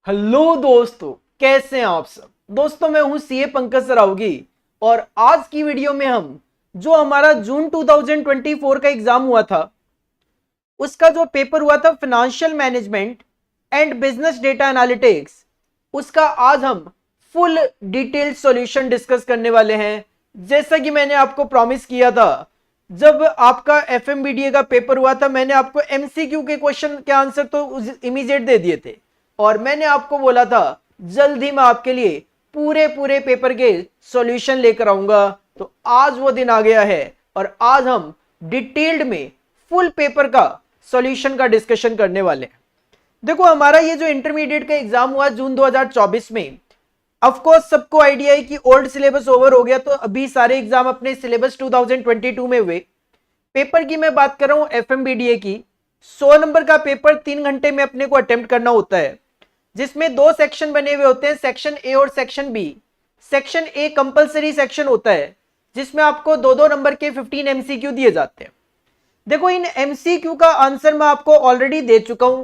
Hello दोस्तों, कैसे हैं आप सब। दोस्तों मैं हूं सीए पंकज सरावगी और आज की वीडियो में हम जो हमारा जून 2024 का एग्जाम हुआ था उसका जो पेपर हुआ था financial management and business data analytics, उसका आज हम फुल डिटेल्ड सॉल्यूशन डिस्कस करने वाले हैं। जैसा कि मैंने आपको प्रॉमिस किया था, जब आपका एफएमबीडीए का पेपर हुआ था मैंने आपको एमसीक्यू के क्वेश्चन के आंसर तो इमीडिएट दे दिए थे और मैंने आपको बोला था जल्द ही मैं आपके लिए पूरे पूरे पेपर के सॉल्यूशन लेकर आऊंगा। तो आज वो दिन आ गया है और आज हम डिटेल्ड में फुल पेपर का सॉल्यूशन का डिस्कशन करने वाले हैं। देखो हमारा ये जो इंटरमीडिएट का एग्जाम हुआ जून 2024 में, ऑफ कोर्स सबको आइडिया है कि ओल्ड सिलेबस ओवर हो गया, तो अभी सारे एग्जाम अपने सिलेबस 2022 में हुए। पेपर की मैं बात कर रहा हूं एफएमबीडीए की, 100 नंबर का पेपर 3 घंटे में अपने को अटेम्प्ट करना होता है, जिसमें दो सेक्शन बने हुए होते हैं, सेक्शन ए और section B. Section A compulsory section होता है जिसमें आपको 2-2 नंबर के 15 एमसीक्यू दिए जाते हैं। देखो इन एमसीक्यू का आंसर मैं आपको ऑलरेडी दे चुका हूं।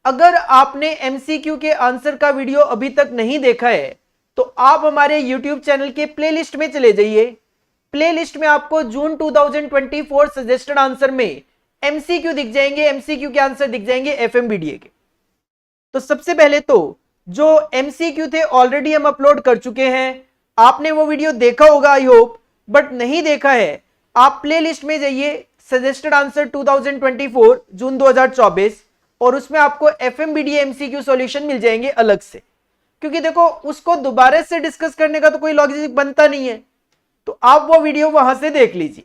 अगर आपने एमसीक्यू के आंसर का वीडियो अभी तक नहीं देखा है तो आप हमारे यूट्यूब चैनल के प्लेलिस्ट में चले जाइए। प्लेलिस्ट में आपको जून 2024 सजेस्टेड आंसर में एमसीक्यू दिख जाएंगे, एमसीक्यू के आंसर दिख जाएंगे एफएमबीडीए के। तो सबसे पहले तो जो एमसीक्यू थे ऑलरेडी हम अपलोड कर चुके हैं, आपने वो वीडियो देखा होगा आई होप, बट नहीं देखा है आप प्लेलिस्ट में जाइए, सजेस्टेड आंसर 2024 जून 2024, और उसमें आपको एफएमबीडीए एमसीक्यू सॉल्यूशन मिल जाएंगे अलग से। क्योंकि देखो उसको दोबारा से डिस्कस करने का तो कोई लॉजिक बनता नहीं है, तो आप वो वीडियो वहां से देख लीजिए।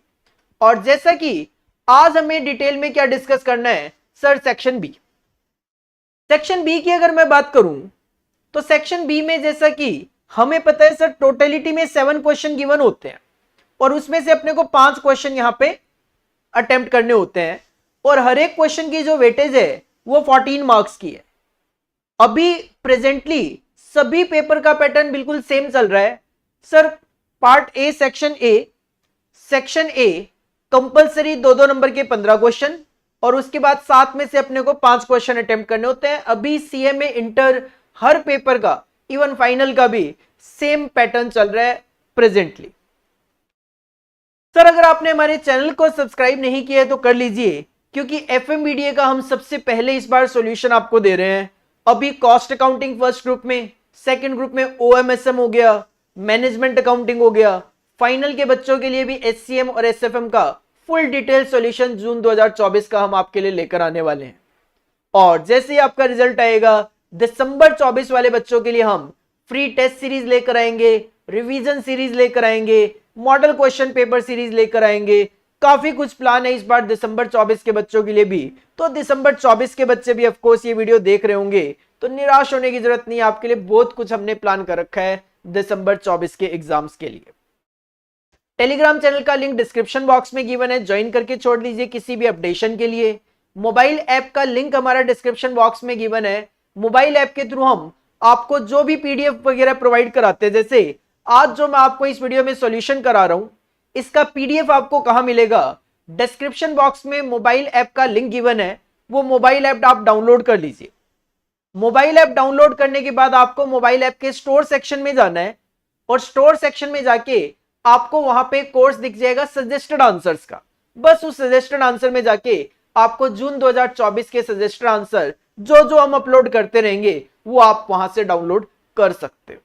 और जैसा कि आज हमें डिटेल में क्या डिस्कस करना है sir, section B. Section B की अगर मैं बात करूं तो सेक्शन बी में जैसा कि हमें पता है सर, टोटलिटी में 7 क्वेश्चन गिवन होते हैं और उसमें से अपने को 5 क्वेश्चन यहां पे अटेम्प्ट करने होते हैं और हर एक क्वेश्चन की जो वेटेज है वो 14 मार्क्स की है। अभी प्रेजेंटली सभी पेपर का पैटर्न बिल्कुल सेम चल रहा है sir. Part A section A compulsory 2-2 number के 15 क्वेश्चन और उसके बाद 7 में से अपने को 5 क्वेश्चन अटेम्प्ट करने होते हैं। अभी सीएमए इंटर हर पेपर का, इवन फाइनल का भी सेम पैटर्न चल रहा है प्रेजेंटली। सर अगर आपने हमारे चैनल को सब्सक्राइब नहीं किया है तो कर लीजिए, क्योंकि एफएमबीडीए का हम सबसे पहले इस बार सॉल्यूशन आपको दे रहे हैं। अभी कॉस्ट अकाउंटिंग फर्स्ट ग्रुप में, सेकंड ग्रुप में ओएमएसएम हो गया, मैनेजमेंट अकाउंटिंग हो गया, फाइनल के बच्चों के लिए भी एचसीएम और एसएफएम का फुल डिटेल सॉल्यूशन जून 2024 का हम आपके लिए लेकर आने वाले हैं। और जैसे ही आपका रिजल्ट आएगा दिसंबर 24 वाले बच्चों के लिए हम फ्री टेस्ट सीरीज लेकर आएंगे, रिवीजन सीरीज लेकर आएंगे, मॉडल क्वेश्चन पेपर सीरीज लेकर आएंगे। काफी कुछ प्लान है इस बार दिसंबर 24 के बच्चों के लिए भी। तो दिसंबर 24 के बच्चे भी ऑफ कोर्स ये वीडियो देख रहे होंगे, तो निराश होने की जरूरत नहीं, आपके लिए बहुत कुछ हमने प्लान कर रखा है दिसंबर 24 के एग्जाम्स के लिए। टेलीग्राम चैनल का लिंक डिस्क्रिप्शन बॉक्स में गिवन है, ज्वाइन करके छोड़ दीजिए किसी भी अपडेशन के लिए। मोबाइल ऐप का लिंक हमारा डिस्क्रिप्शन बॉक्स में गिवन है। मोबाइल ऐप के थ्रू हम आपको जो भी पीडीएफ वगैरह प्रोवाइड कराते हैं, जैसे आज जो मैं आपको इस वीडियो में सॉल्यूशन करा रहा हूं, इसका पीडीएफ आपको कहां मिलेगा, डिस्क्रिप्शन बॉक्स में मोबाइल ऐप का लिंक गिवन है, वो मोबाइल ऐप आप डाउनलोड कर लीजिए। मोबाइल ऐप डाउनलोड करने के बाद आपको मोबाइल ऐप के स्टोर सेक्शन में जाना है और स्टोर सेक्शन में जाके आपको वहां पे कोर्स दिख जाएगा सजेस्टेड आंसर्स का। बस उस सजेस्टेड आंसर में जाके आपको जून 2024 के सजेस्टेड आंसर जो जो हम अपलोड करते रहेंगे वो आप वहां से डाउनलोड कर सकते हो।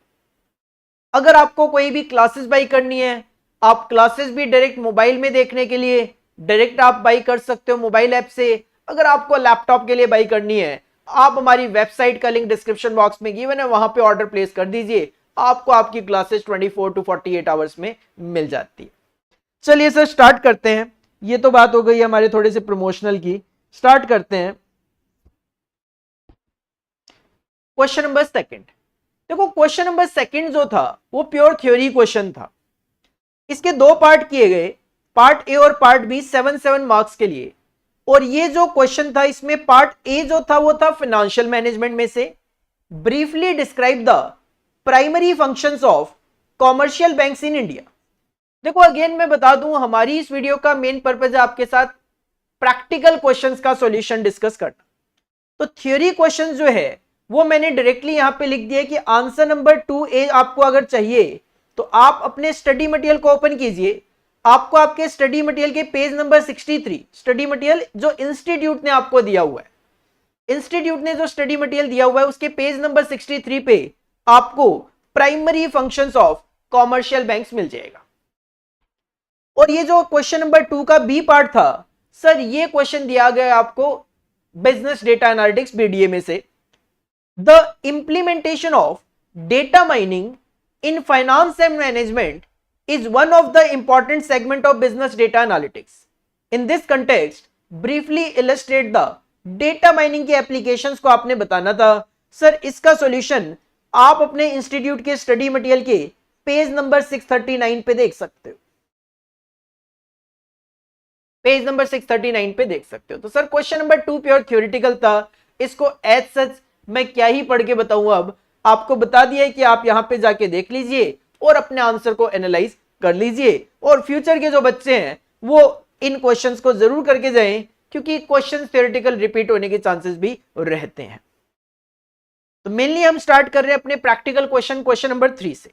अगर आपको कोई भी क्लासेस बाई करनी है, आप क्लासेस भी डायरेक्ट मोबाइल में देखने के लिए डायरेक्ट आप बाई कर सकते हो मोबाइल ऐप से। अगर आपको लैपटॉप के लिए बाई करनी है, आप हमारी वेबसाइट का लिंक डिस्क्रिप्शन बॉक्स में गिवन है, वहां पे ऑर्डर प्लेस कर दीजिए, आपको आपकी क्लासेस 24 to 48 आवर्स में मिल जाती है। चलिए सर स्टार्ट करते हैं। ये तो बात हो गई हमारे थोड़े से प्रमोशनल की, स्टार्ट करते हैं। Question number second. देखो क्वेश्चन नंबर सेकंड जो था वो प्योर थ्योरी क्वेश्चन था। इसके 2 पार्ट किए गए, पार्ट ए और पार्ट बी, 7-7 मार्क्स के लिए। और ये जो क्वेश्चन था इसमें पार्ट ए जो था वो था फाइनेंशियल मैनेजमेंट में से, briefly describe the primary functions of commercial banks in India. देखो अगेन मैं बता दूं, हमारी इस वीडियो का मेन पर्पज है आपके साथ प्रैक्टिकल क्वेश्चंस का सॉल्यूशन डिस्कस करना। तो थ्योरी क्वेश्चन जो है वो मैंने डायरेक्टली यहां पे लिख दिया कि आंसर नंबर 2A आपको अगर चाहिए तो आप अपने स्टडी मटेरियल को ओपन कीजिए। आपको आपके स्टडी मटेरियल के पेज नंबर 63, स्टडी मटेरियल जो इंस्टीट्यूट ने आपको दिया हुआ है, इंस्टीट्यूट ने जो स्टडी मटेरियल दिया हुआ है उसके पेज नंबर 63 पे आपको primary functions of commercial banks मिल जाएगा। और ये जो क्वेश्चन नंबर 2 का बी पार्ट था, सर ये क्वेश्चन दिया गया आपको बिजनेस डेटा एनालिटिक्स बीडीए में से। The implementation of data mining in finance and management is one of the important segment of business data analytics. In this context, briefly illustrate the data mining के applications को आपने बताना था। Sir इसका solution आप अपने इंस्टीट्यूट के study material के पेज नंबर 639 पे देख सकते हो, पेज नंबर 639 पे देख सकते हो। तो sir question number 2 pure theoretical था, इसको एज सच मैं क्या ही पढ़ के बताऊं, अब आपको बता दिया है कि आप यहां पे जाके देख लीजिए और अपने आंसर को एनालाइज कर लीजिए। और फ्यूचर के जो बच्चे हैं वो इन क्वेश्चंस को जरूर करके जाएं, क्योंकि क्वेश्चन थ्योरेटिकल रिपीट होने के चांसेस भी रहते हैं। तो मेनली हम स्टार्ट कर रहे हैं अपने प्रैक्टिकल क्वेश्चन, क्वेश्चन नंबर 3 से।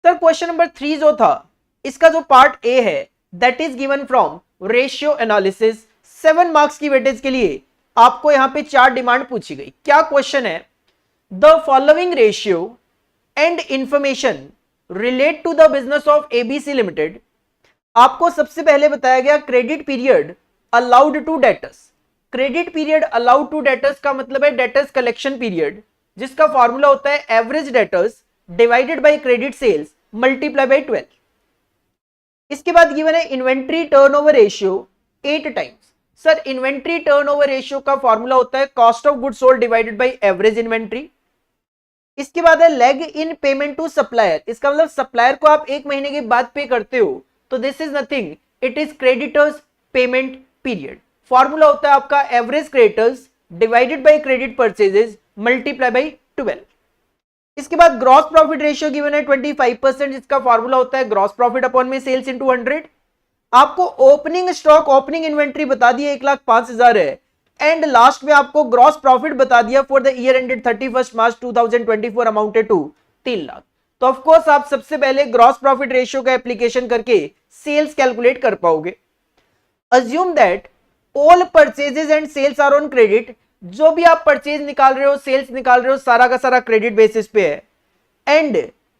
सर क्वेश्चन नंबर 3 जो था, इसका जो पार्ट ए है that is given from ratio analysis. 7 marks की वेटेज के लिए आपको यहां पे 4 डिमांड पूछी गई। क्या क्वेश्चन है? The following ratio and information relate to the business of ABC limited. आपको सबसे पहले बताया गया credit period allowed to debtors. Credit period allowed to debtors का मतलब है डेटर्स कलेक्शन पीरियड, जिसका फॉर्मूला होता है average debtors divided by credit sales multiply by 12। इसके बाद गिवन है inventory turnover ratio 8 times. Sir inventory turnover ratio का फॉर्मूला होता है cost of goods sold divided by average inventory. इसके बाद है lag in payment to supplier. इसका मतलब सप्लायर को आप 1 महीने के बाद पे करते हो, तो this is nothing, it is creditors payment period. Formula होता है आपका average creditors divided by credit purchases multiply by 12। इसके बाद ग्रॉस प्रॉफिट रेशियो गिवन है 25%, जिसका फॉर्मूला होता है ग्रॉस प्रॉफिट अपॉन में सेल्स इनटू 100। आपको ओपनिंग स्टॉक, ओपनिंग इन्वेंट्री बता दिया 1,05,000 है, एंड लास्ट में आपको ग्रॉस प्रॉफिट बता दिया for the year ended 31 March 2024 amounted to 3 lakh. तो ऑफ कोर्स आप सबसे पहले ग्रॉस प्रॉफिट रेशियो का एप्लीकेशन करके सेल्स कैलकुलेट कर पाओगे। Assume that all purchases and sales are on credit. जो भी आप परचेज निकाल रहे हो, सेल्स निकाल रहे हो, सारा का सारा क्रेडिट बेसिस पे है। And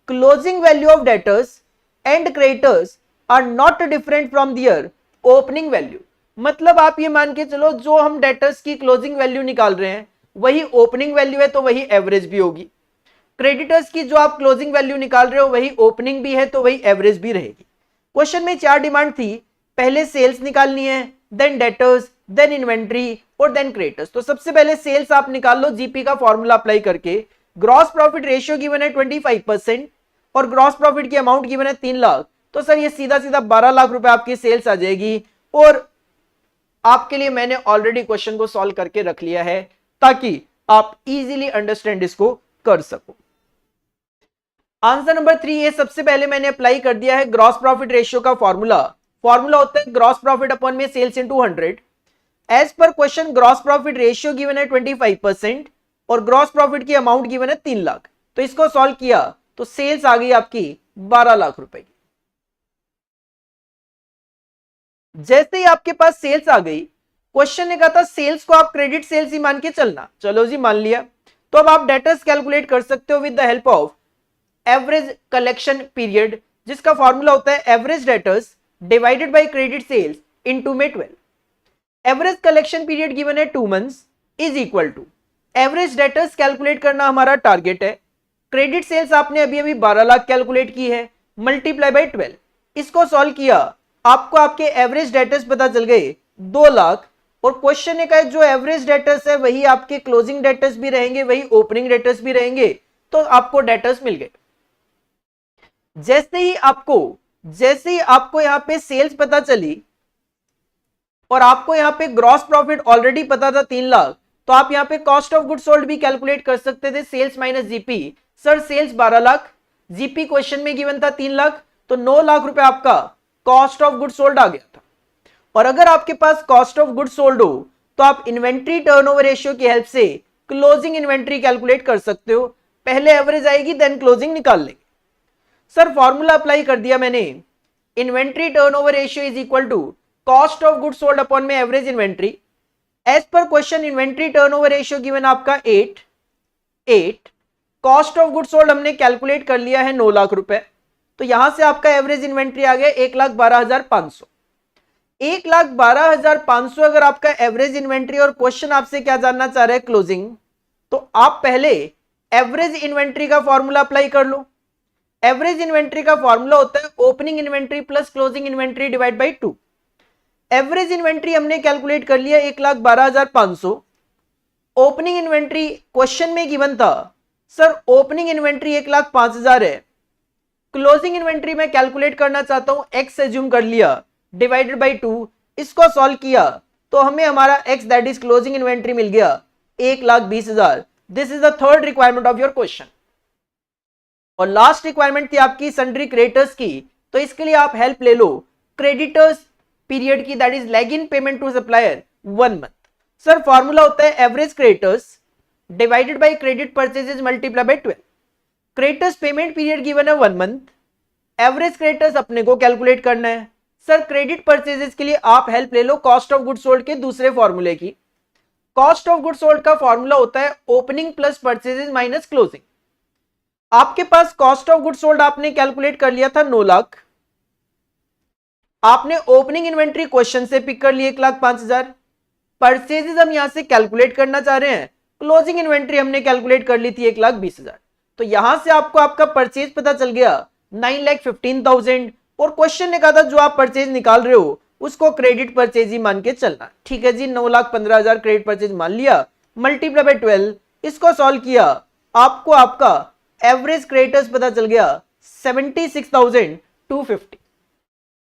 closing value of debtors and creditors are not different from their opening value. मतलब आप ये मान के चलो जो हम डेटर्स की क्लोजिंग वैल्यू निकाल रहे हैं वही ओपनिंग वैल्यू है, तो वही एवरेज भी होगी। क्रेडिटर्स की जो आप क्लोजिंग वैल्यू निकाल रहे हो वही ओपनिंग भी है, तो वही एवरेज भी रहेगी। क्वेश्चन में 4 डिमांड थी, पहले सेल्स निकालनी है, देन डेटर्स, देन इन्वेंट्री और देन क्रेडिटर्स। तो सबसे पहले सेल्स आप निकाल लो जीपी का फॉर्मूला अप्लाई करके। ग्रॉस प्रॉफिट रेशियो गिवन है 25% और ग्रॉस प्रॉफिट की अमाउंट गिवन है 3 लाख। तो सर ये सीधा सीधा 12 लाख रुपए आपकी सेल्स आ जाएगी। और आपके लिए मैंने ऑलरेडी क्वेश्चन को सॉल्व करके रख लिया है ताकि आप इजीली अंडरस्टैंड इसको कर सको। आंसर नंबर 3 ये सबसे पहले मैंने अप्लाई कर दिया है ग्रॉस प्रॉफिट रेशियो का फॉर्मूला। फॉर्मूला होता है ग्रॉस प्रॉफिट अपॉन में sales into 100। As per question gross profit ratio given है 25% और ग्रॉस प्रॉफिट की अमाउंट गिवन है 3 लाख। तो इसको सॉल्व किया तो सेल्स आ गई आपकी 12 लाख रुपए की। जैसे ही आपके पास सेल्स आ गई, क्वेश्चन ने कहा था सेल्स को आप क्रेडिट सेल्स ही मान के चलना। चलो जी मान लिया। तो अब आप डेटर्स कैलकुलेट कर सकते हो with the help of average collection period, जिसका फॉर्मूला होता है average debtors divided by credit sales into में 12। एवरेज कलेक्शन पीरियड गिवन है 2 months is equal to average debtors calculate करना हमारा टारगेट है। क्रेडिट सेल्स आपने अभी अभी 12 लाख कैलकुलेट की है, मल्टीप्लाई बाय 12। इसको सॉल्व किया, आपको आपके एवरेज डेटर्स पता चल गए 2 लाख। और क्वेश्चन ने कहा जो एवरेज डेटर्स है वही आपके क्लोजिंग डेटर्स भी रहेंगे, वही ओपनिंग डेटर्स भी रहेंगे, तो आपको डेटर्स मिल गए। जैसे ही आपको यहां पे सेल्स पता चली और आपको यहां पे ग्रॉस प्रॉफिट ऑलरेडी पता था 3 लाख, तो आप यहां पे कॉस्ट ऑफ गुड सोल्ड भी कैलकुलेट कर सकते थे, sales minus GP. Sir sales 12 lakh, GP question में गिवन था 3 लाख, तो 9 लाख रुपए आपका कॉस्ट ऑफ गुड सोल्ड आ गया था। और अगर आपके पास कॉस्ट ऑफ गुड सोल्ड हो तो आप इन्वेंट्री टर्नओवर रेशियो की हेल्प से क्लोजिंग इन्वेंट्री कैलकुलेट कर सकते हो। पहले एवरेज आएगी देन क्लोजिंग निकाल लेंगे। सर फॉर्मूला अप्लाई कर दिया मैंने, inventory turnover ratio is equal to cost of goods sold upon में average inventory. As per question inventory turnover ratio given आपका 8। कॉस्ट ऑफ गुड्स सोल्ड हमने कैलकुलेट कर लिया है 9 लाख रुपए, तो यहां से आपका एवरेज इन्वेंट्री आ गया 1,12,500। 1,12,500 अगर आपका एवरेज इन्वेंट्री और क्वेश्चन आपसे क्या जानना चाह रहे हैं क्लोजिंग, तो आप पहले एवरेज इन्वेंट्री का फॉर्मूला अप्लाई कर लो। एवरेज इन्वेंट्री का फॉर्मूला होता है opening inventory plus closing inventory divide by 2। Average inventory हमने कैलकुलेट कर लिया 1,12,500। ओपनिंग इन्वेंट्री क्वेश्चन में गिवन था सर ओपनिंग इन्वेंट्री 1,05,000 है, क्लोजिंग इन्वेंट्री में कैलकुलेट करना चाहता हूं, एक्स एज्यूम कर लिया डिवाइडेड बाई 2। इसको सॉल्व किया तो हमें हमारा X that is closing inventory मिल गया 1,20,000। This is the third requirement of your question. और लास्ट रिक्वायरमेंट थी आपकी सन्ड्री क्रेडिटर्स की, तो इसके लिए आप हेल्प ले लो क्रेडिटर्स पीरियड की, that is lag in payment to supplier 1 month. Sir formula होता है average creditors divided by credit purchases multiply by 12। Creditors payment period given है 1 मंथ, एवरेज क्रेडिटर्स अपने को कैलकुलेट करना है। सर क्रेडिट परचेजेस के लिए आप हेल्प ले low cost of goods sold के दूसरे फॉर्मूले की। कॉस्ट ऑफ गुड्स सोल्ड का फॉर्मूला होता है opening plus purchases minus closing. आपके पास कॉस्ट ऑफ गुड्स सोल्ड आपने कैलकुलेट कर लिया था 9 लाख, आपने ओपनिंग इन्वेंट्री क्वेश्चन से पिक कर लिया 1,05,000। परचेजेस हम यहां से कैलकुलेट करना चाह रहे हैं, क्लोजिंग इन्वेंट्री हमने कैलकुलेट कर ली थी 1,20,000। तो यहां से आपको आपका परचेज पता चल गया 9,15,000, और क्वेश्चन ने कहा था जो आप परचेज निकाल रहे हो उसको क्रेडिट परचेज ही मान के चलना। ठीक है जी, 9,15,000 क्रेडिट परचेज मान लिया, मल्टीप्लाई बाय 12, इसको सॉल्व किया, आपको आपका एवरेज क्रेडिटर्स पता चल गया 76,250।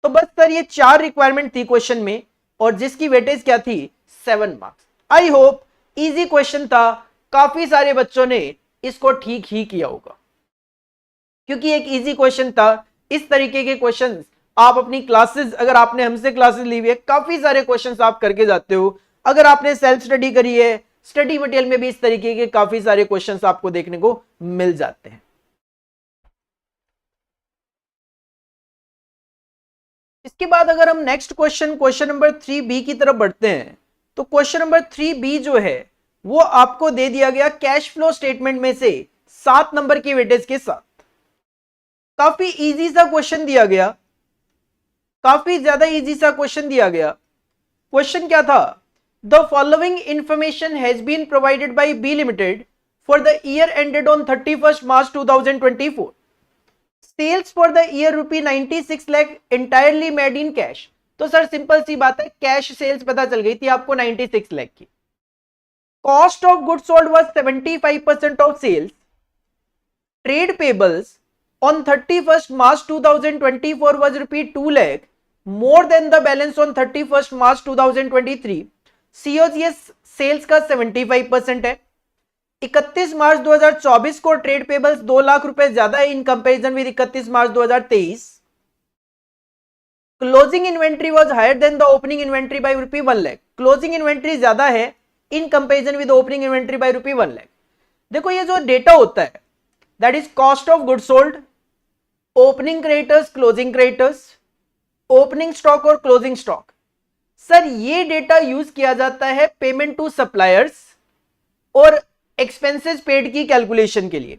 तो बस सर ये 4 रिक्वायरमेंट थी क्वेश्चन में, और जिसकी वेटेज क्या थी 7 marks. I hope easy question था, काफी सारे बच्चों ने इसको ठीक ही किया होगा, क्योंकि एक इजी क्वेश्चन था। इस तरीके के क्वेश्चंस आप अपनी क्लासेस, अगर आपने हमसे क्लासेस ली हुई है, काफी सारे क्वेश्चंस आप करके जाते हो। अगर आपने सेल्फ स्टडी करी है, स्टडी मटेरियल में भी इस तरीके के काफी सारे क्वेश्चंस आपको देखने को मिल जाते हैं। इसके बाद अगर हम नेक्स्ट क्वेश्चन नंबर 3B की तरफ बढ़ते हैं, तो क्वेश्चन नंबर 3B जो है वो आपको दे दिया गया कैश फ्लो स्टेटमेंट में से 7 नंबर की वेटेज के साथ। काफी इजी सा क्वेश्चन दिया गया, काफी ज्यादा इजी सा क्वेश्चन दिया गया। क्वेश्चन क्या था, the following information has been provided by B limited for the year ended on 31 March 2024। Sales for the year ₹96 lakh entirely made in cash. तो सर सिंपल सी बात है, कैश सेल्स पता चल गई थी आपको 96 लाख की। Cost of goods sold was 75% of sales. Trade payables on 31st March 2024 was ₹2 lakh, more than the balance on 31st March 2023. COGS sales का 75% है। 31 मार्च 2024 को ट्रेड पेबल्स 2 लाख रुपए ज्यादा है in comparison with 31 March 2023। Closing inventory was higher than the opening inventory by ₹1 lakh. Closing inventory ज्यादा है in comparison with opening inventory by ₹1 lakh. देखो ये जो डेटा होता है that is cost of goods sold, opening creditors, closing creditors, opening stock और closing stock. Sir ये data use किया जाता है पेमेंट टू सप्लायर्स और एक्सपेंसेस पेड की कैलकुलेशन के लिए।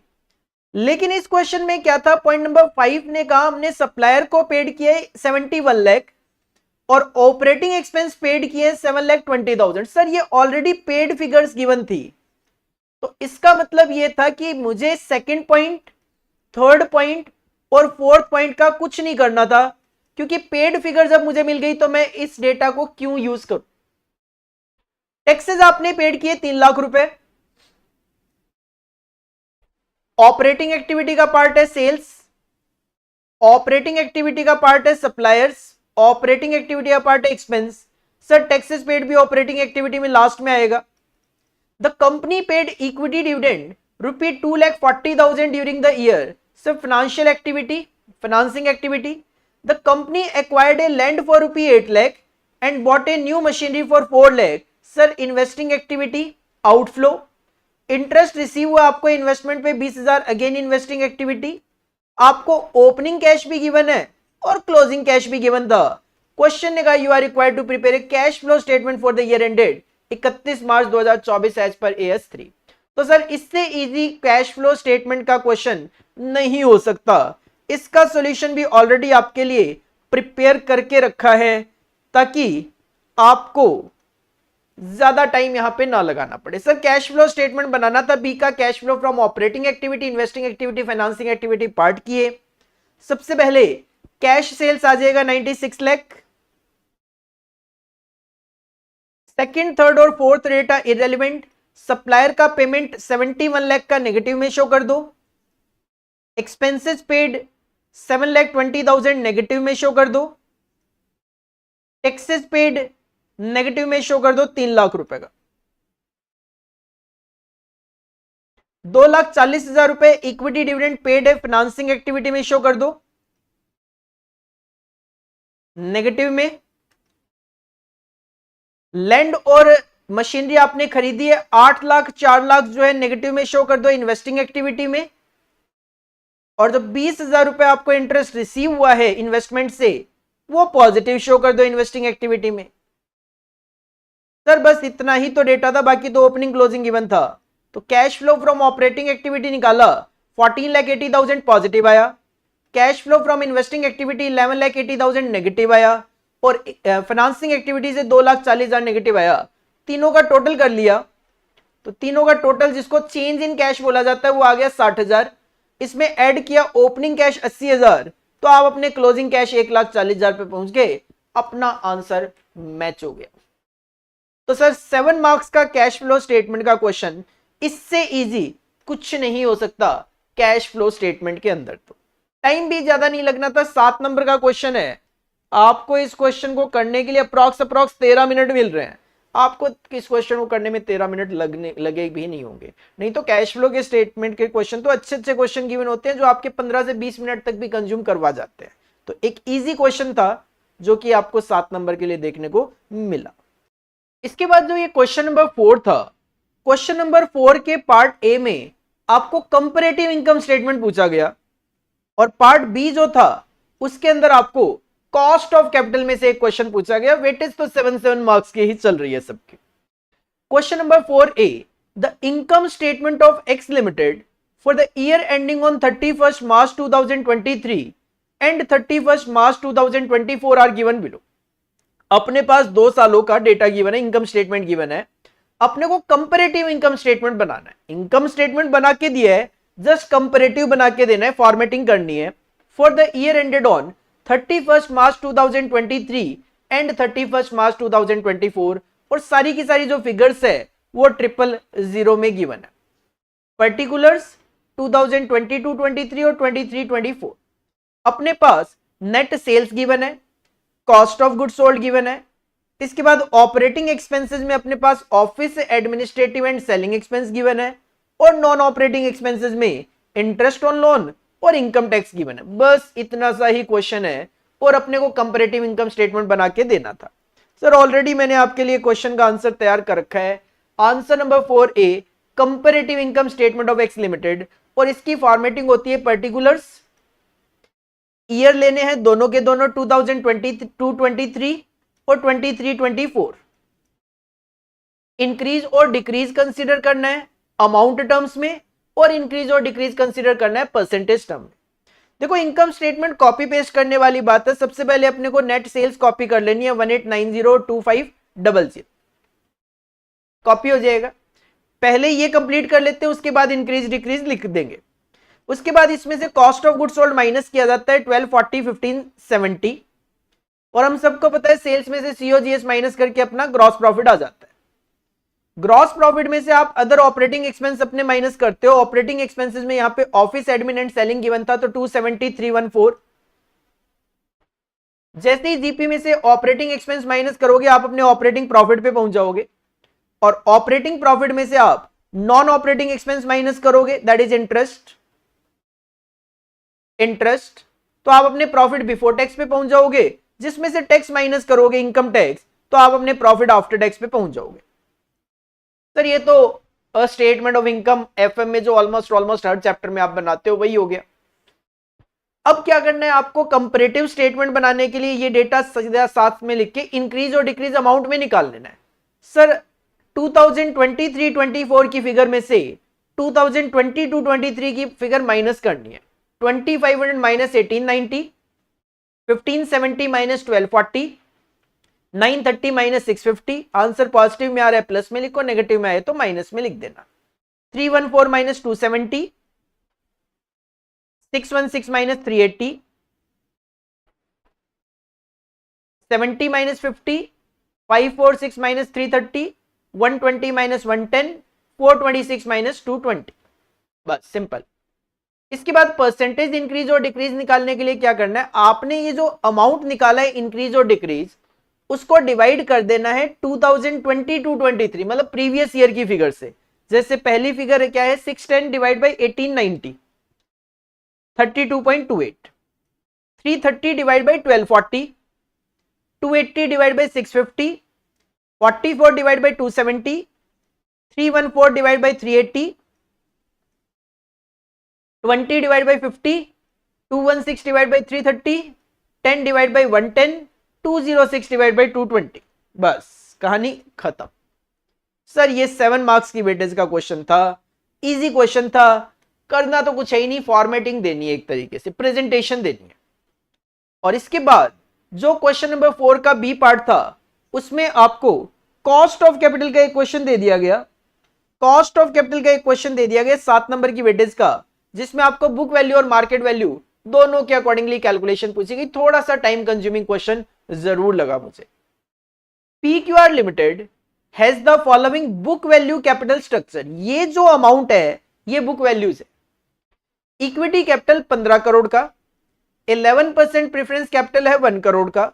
लेकिन इस क्वेश्चन में क्या था, पॉइंट नंबर 5 ने कहा हमने सप्लायर को पेड किया 71 लाख और ऑपरेटिंग एक्सपेंस पेड किए 7,20,000। सर ये ऑलरेडी पेड फिगर्स गिवन थी, तो इसका मतलब ये था कि मुझे सेकंड पॉइंट, थर्ड पॉइंट और फोर्थ पॉइंट का कुछ नहीं करना था, क्योंकि पेड फिगर जब मुझे मिल गई तो मैं इस डेटा को क्यों यूज करूं। टैक्सेस आपने पेड किए 3 लाख रुपए। ऑपरेटिंग एक्टिविटी का पार्ट है सेल्स, ऑपरेटिंग एक्टिविटी का पार्ट है सप्लायर्स, ऑपरेटिंग एक्टिविटी का पार्ट है एक्सपेंस। सर टैक्सेस पेड भी ऑपरेटिंग एक्टिविटी में लास्ट में आएगा। The company paid equity dividend ₹2,40,000 during the year. Sir financial activity, financing activity. The company acquired a land for ₹8 lakh and bought a new machinery for 4 lakh. Sir investing activity, outflow. Interest receive हुआ आपको investment पे 20,000, again investing activity. आपको opening cash भी given है और closing cash भी given था। Question ने कहा you are required to prepare a cash flow statement for the year ended 31 March 2024 as per AS3। तो सर इससे इजी कैश फ्लो स्टेटमेंट का क्वेश्चन नहीं हो सकता। इसका सॉल्यूशन भी ऑलरेडी आपके लिए प्रिपेयर करके रखा है ताकि आपको ज्यादा टाइम यहां पे ना लगाना पड़े। सर कैश फ्लो स्टेटमेंट बनाना था, बी का cash flow from operating activity, investing activity, financing activity part किए। सबसे पहले कैश सेल्स आ जाएगा 96 लाख। सेकंड, थर्ड और फोर्थ डेटा इररिलेवेंट। सप्लायर का पेमेंट 71 लाख का नेगेटिव में शो कर दो। एक्सपेंसेस पेड 7,20,000 नेगेटिव में शो कर दो। टैक्सेस पेड नेगेटिव में शो कर दो 3 लाख रुपए का। 2,40,000 रुपए इक्विटी डिविडेंड पेड है फाइनेंसिंग एक्टिविटी में शो कर दो नेगेटिव में। लैंड और मशीनरी आपने खरीदी है 8 लाख, 4 लाख जो है नेगेटिव में शो कर दो इन्वेस्टिंग एक्टिविटी में। और जो 20,000 रुपए आपको इंटरेस्ट रिसीव हुआ है इन्वेस्टमेंट से वो पॉजिटिव शो कर दो इन्वेस्टिंग एक्टिविटी में। सर बस इतना ही तो डेटा था, बाकी तो ओपनिंग क्लोजिंग गिवन था। तो cash flow from operating activity निकाला 14,80,000 पॉजिटिव आया। Cash flow from investing activity 11,80,000 negative आया और फाइनेंसिंग एक्टिविटी से 2,40,000 नेगेटिव आया। तीनों का टोटल कर लिया तो तीनों का टोटल जिसको चेंज इन कैश बोला जाता है वो आ गया 60,000। इसमें ऐड किया ओपनिंग कैश 80,000 तो आप अपने क्लोजिंग कैश 1,40,000 पे पहुंच गए। अपना आंसर मैच हो गया। तो सर 7 मार्क्स का कैश फ्लो स्टेटमेंट का क्वेश्चन इससे इजी कुछ नहीं हो सकता कैश फ्लो स्टेटमेंट के अंदर। तो टाइम भी ज्यादा नहीं लगना था, 7 नंबर का क्वेश्चन है। आपको इस क्वेश्चन को करने के लिए अप्रॉक्स 13 मिनट मिल रहे हैं। आपको इस क्वेश्चन को करने में 13 मिनट लगे भी नहीं होंगे। नहीं तो कैश फ्लो के स्टेटमेंट के क्वेश्चन तो अच्छे अच्छे क्वेश्चन गिवन होते हैं जो आपके 15 से 20 मिनट तक भी कंज्यूम करवा जाते हैं। तो एक इजी क्वेश्चन था जो कि आपको 7 नंबर के लिए देखने को मिला। इसके बाद जो ये क्वेश्चन नंबर 4 था, क्वेश्चन नंबर 4 के पार्ट ए में आपको कंपैरेटिव इनकम स्टेटमेंट पूछा गया और पार्ट बी जो था उसके अंदर आपको कॉस्ट ऑफ कैपिटल में से एक क्वेश्चन पूछा गया। वेटेज तो 7 मार्क्स की ही चल रही है सबकी। Question number 4A, the income statement of X limited for the year ending on 31 March 2023 and 31 March 2024 are given below. अपने पास 2 सालों का डेटा गिवन है, इनकम स्टेटमेंट गिवन है। अपने को कंपैरेटिव इनकम स्टेटमेंट बनाना है। इनकम स्टेटमेंट बना के दिया है, जस्ट कंपैरेटिव बना के देना है, फॉर्मेटिंग करनी है। For the year ended on 31 March 2023 and 31 March 2024 और सारी की सारी जो फिगर्स है वो 000 में गिवन है। पर्टिकुलर्स 2022-23 और 23-24। अपने पास नेट सेल्स गिवन है, cost of goods sold given है। इसके बाद ऑपरेटिंग एक्सपेंसेस में अपने पास office administrative and selling expense given है और नॉन ऑपरेटिंग एक्सपेंसेस में इंटरेस्ट ऑन लोन और इनकम टैक्स गिवन है। बस इतना सा ही क्वेश्चन है और अपने को कंपैरेटिव इनकम स्टेटमेंट बना के देना था। सर ऑलरेडी मैंने आपके लिए क्वेश्चन का आंसर तैयार कर रखा है। Answer number 4A, comparative income statement of X limited, और इसकी फॉर्मेटिंग होती है पर्टिकुलर्स। ईयर लेने हैं दोनों के दोनों 2022-23 और 23-24। इंक्रीज और डिक्रीज कंसीडर करना है अमाउंट टर्म्स में और इंक्रीज और डिक्रीज कंसीडर करना है परसेंटेज टर्म में। देखो इनकम स्टेटमेंट कॉपी पेस्ट करने वाली बात है। सबसे पहले अपने को नेट सेल्स कॉपी कर लेनी है 18902500 कॉपी हो जाएगा। पहले ये कंप्लीट कर लेते हैं, उसके बाद इंक्रीज डिक्रीज लिख देंगे। उसके बाद इसमें से cost of goods sold minus किया जाता है 1240 1570 और हम सबको पता है सेल्स में से सीओजीएस माइनस करके अपना ग्रॉस प्रॉफिट आ जाता है। ग्रॉस प्रॉफिट में से आप अदर ऑपरेटिंग एक्सपेंस अपने माइनस करते हो। ऑपरेटिंग एक्सपेंसेस में यहां पे office admin and selling given था तो 270,314। जैसे ही जीपी में से ऑपरेटिंग एक्सपेंस माइनस करोगे आप अपने ऑपरेटिंग प्रॉफिट पे पहुंच जाओगे और ऑपरेटिंग प्रॉफिट में से आप नॉन ऑपरेटिंग एक्सपेंस माइनस करोगे, दैट इज इंटरेस्ट, तो आप अपने प्रॉफिट बिफोर टैक्स पे पहुंच जाओगे। जिसमें से टैक्स माइनस करोगे इनकम टैक्स तो आप अपने प्रॉफिट आफ्टर टैक्स पे पहुंच जाओगे। सर ये तो a statement of income FM में जो ऑलमोस्ट हर चैप्टर में आप बनाते हो वही हो गया। अब क्या करना है आपको, कंपैरेटिव स्टेटमेंट बनाने के लिए ये डेटा सीधा साथ में लिख के इंक्रीज और डिक्रीज अमाउंट में निकाल लेना है। सर 2023-24 की फिगर में से 2022-23 की फिगर माइनस करनी है। 2500 minus 1890, 1570 minus 1240, 930 minus 650। Answer positive में आ रहा है प्लस में लिखो, नेगेटिव में आए तो माइनस में लिख देना। 314 minus 270, 616 minus 380, 70 minus 50, 546 minus 330, 120 minus 110, 426 minus 220। बस सिंपल। इसके बाद परसेंटेज इंक्रीज और डिक्रीज निकालने के लिए क्या करना है, आपने ये जो अमाउंट निकाला है इंक्रीज और डिक्रीज उसको डिवाइड कर देना है 2022-23 मतलब प्रीवियस ईयर की फिगर से। जैसे पहली फिगर क्या है 610 divide by 1890 32.28, 330 divide by 1240, 280 divide by 650, 44 divide by 270, 314 divide by 380, 20 divide by 50, 216 divide by 330, 10 divide by 110, 206 divide by 220। बस कहानी खत्म। सर ये 7 मार्क्स की वेटेज का क्वेश्चन था, इजी क्वेश्चन था, करना तो कुछ है ही नहीं, फॉर्मेटिंग देनी है, एक तरीके से प्रेजेंटेशन देनी है। और इसके बाद जो क्वेश्चन नंबर 4 का बी पार्ट था उसमें आपको कॉस्ट ऑफ कैपिटल का एक क्वेश्चन दे दिया गया। कॉस्ट ऑफ कैपिटल का एक क्वेश्चन दे दिया गया 7 नंबर की वेटेज का, जिसमें आपको बुक वैल्यू और मार्केट वैल्यू दोनों के अकॉर्डिंगली कैलकुलेशन पूछी गई। थोड़ा सा टाइम कंज्यूमिंग क्वेश्चन जरूर लगा मुझे। PQR limited has the following book value capital structure. ये जो अमाउंट है ये बुक वैल्यूज है। इक्विटी कैपिटल 15 करोड़ का, 11% प्रेफरेंस कैपिटल है 1 करोड़ का,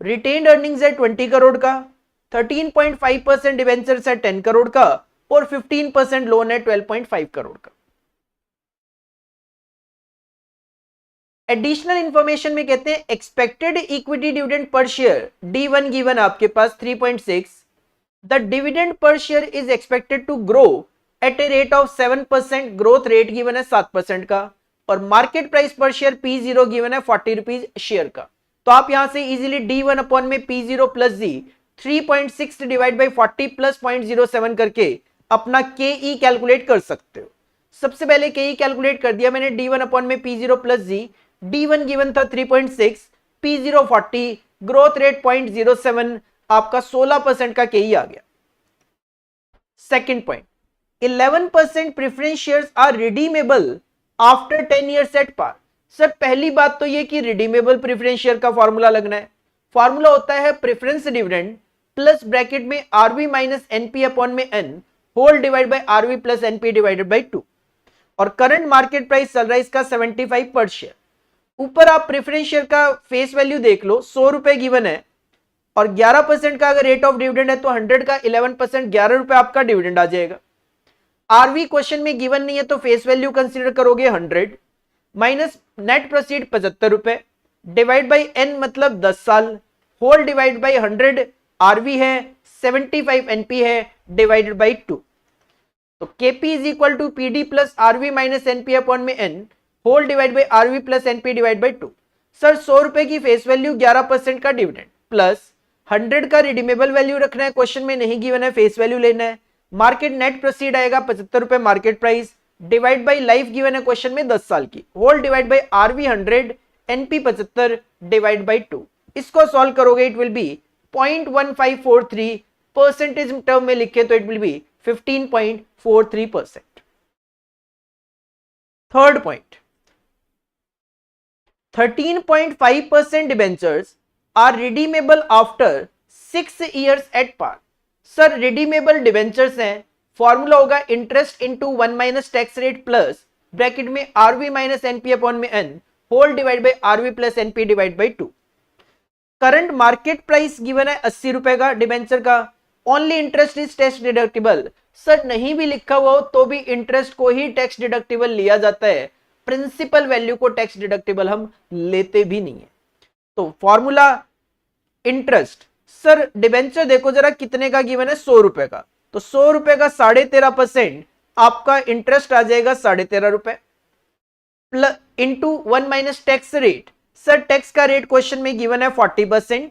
रिटेन्ड अर्निंग्स है 20 करोड़ का, 13.5% डिवेंचर्स है 10 करोड़ का और 15% लोन है 12.5 करोड़ का। एडिशनल इंफॉर्मेशन में कहते हैं expected equity dividend per share D1 given आपके पास 3.6। The dividend per share is expected to grow at a rate of 7%, growth rate given है 7% का, और market price per share P0 given है 40 रुपीज शेयर का। तो आप यहां से इजीली D1 अपॉन में P0 plus G 3.6 divide by 40 plus 0.07 करके अपना KE कैलकुलेट कर सकते हो। सबसे पहले KE कैलकुलेट कर दिया मैंने, D1 अपॉन में P0 प्लस जी, D1 गिवन था 3.6, P0 40, ग्रोथ रेट 0.07, आपका 16% का KE आ गया। Second point, 11% preference shares are redeemable after 10 years at par. Sir पहली बात तो ये कि रिडीमेबल प्रेफरेंस शेयर का फॉर्मूला लगना है। फॉर्मूला होता है प्रेफरेंस डिविडेंड प्लस ब्रैकेट में RV माइनस NP अपॉन में N whole divide by RV plus NP divided by 2, और करंट मार्केट प्राइस चल रहा है इसका 75 पर शेयर। ऊपर आप प्रेफरेंस शेयर का फेस वैल्यू देख लो, 100 रुपए गिवन है, और 11% का अगर रेट ऑफ डिविडेंड है तो 100 का 11% 11 रुपए आपका डिविडेंड आ जाएगा। आरवी क्वेश्चन में गिवन नहीं है तो फेस वैल्यू कंसीडर करोगे 100 माइनस नेट प्रोसीड 75 रुपए डिवाइड बाई एन मतलब 10 साल होल डिवाइड बाई 100, आरवी है 75, एनपी है डिवाइडेड बाई 2। तो KP is equal to PD plus RV minus NP upon में N whole divide by RV plus NP divide by 2। Sir 100 रुपए की face value 11% का dividend plus 100 का redeemable value रखना है, क्वेश्चन में नहीं गिवन है, फेस वैल्यू लेना है। मार्केट नेट प्रोसीड आएगा 75 रुपए market price divide by life given है क्वेश्चन में 10 साल की, whole divide by RV 100 NP 75 divide by 2। इसको सॉल्व करोगे it will be 0.1543, percentage term में लिखे तो it will be 15.43%। Third point, 13.5% debentures are redeemable after 6 years at par. Sir redeemable debentures हैं, फॉर्मूला होगा interest into 1 minus tax rate plus bracket में RV minus NP upon में N whole divide by RV plus NP divide by 2। Current market price given है 80 रुपए का debenture का, only interest is tax deductible. Sir नहीं भी लिखा हुआ हो तो भी इंटरेस्ट को ही टैक्स डिडक्टिबल लिया जाता है, प्रिंसिपल वैल्यू को टैक्स डिडक्टिबल हम लेते भी नहीं है। तो फॉर्मूला इंटरेस्ट, सर डिबेंचर देखो जरा कितने का गिवन है, 100 रुपए का, तो 100 रुपए का 13.5% आपका इंटरेस्ट आ जाएगा 13.5 रुपए plus into 1 minus tax rate. Sir tax का रेट क्वेश्चन में गिवन है 40%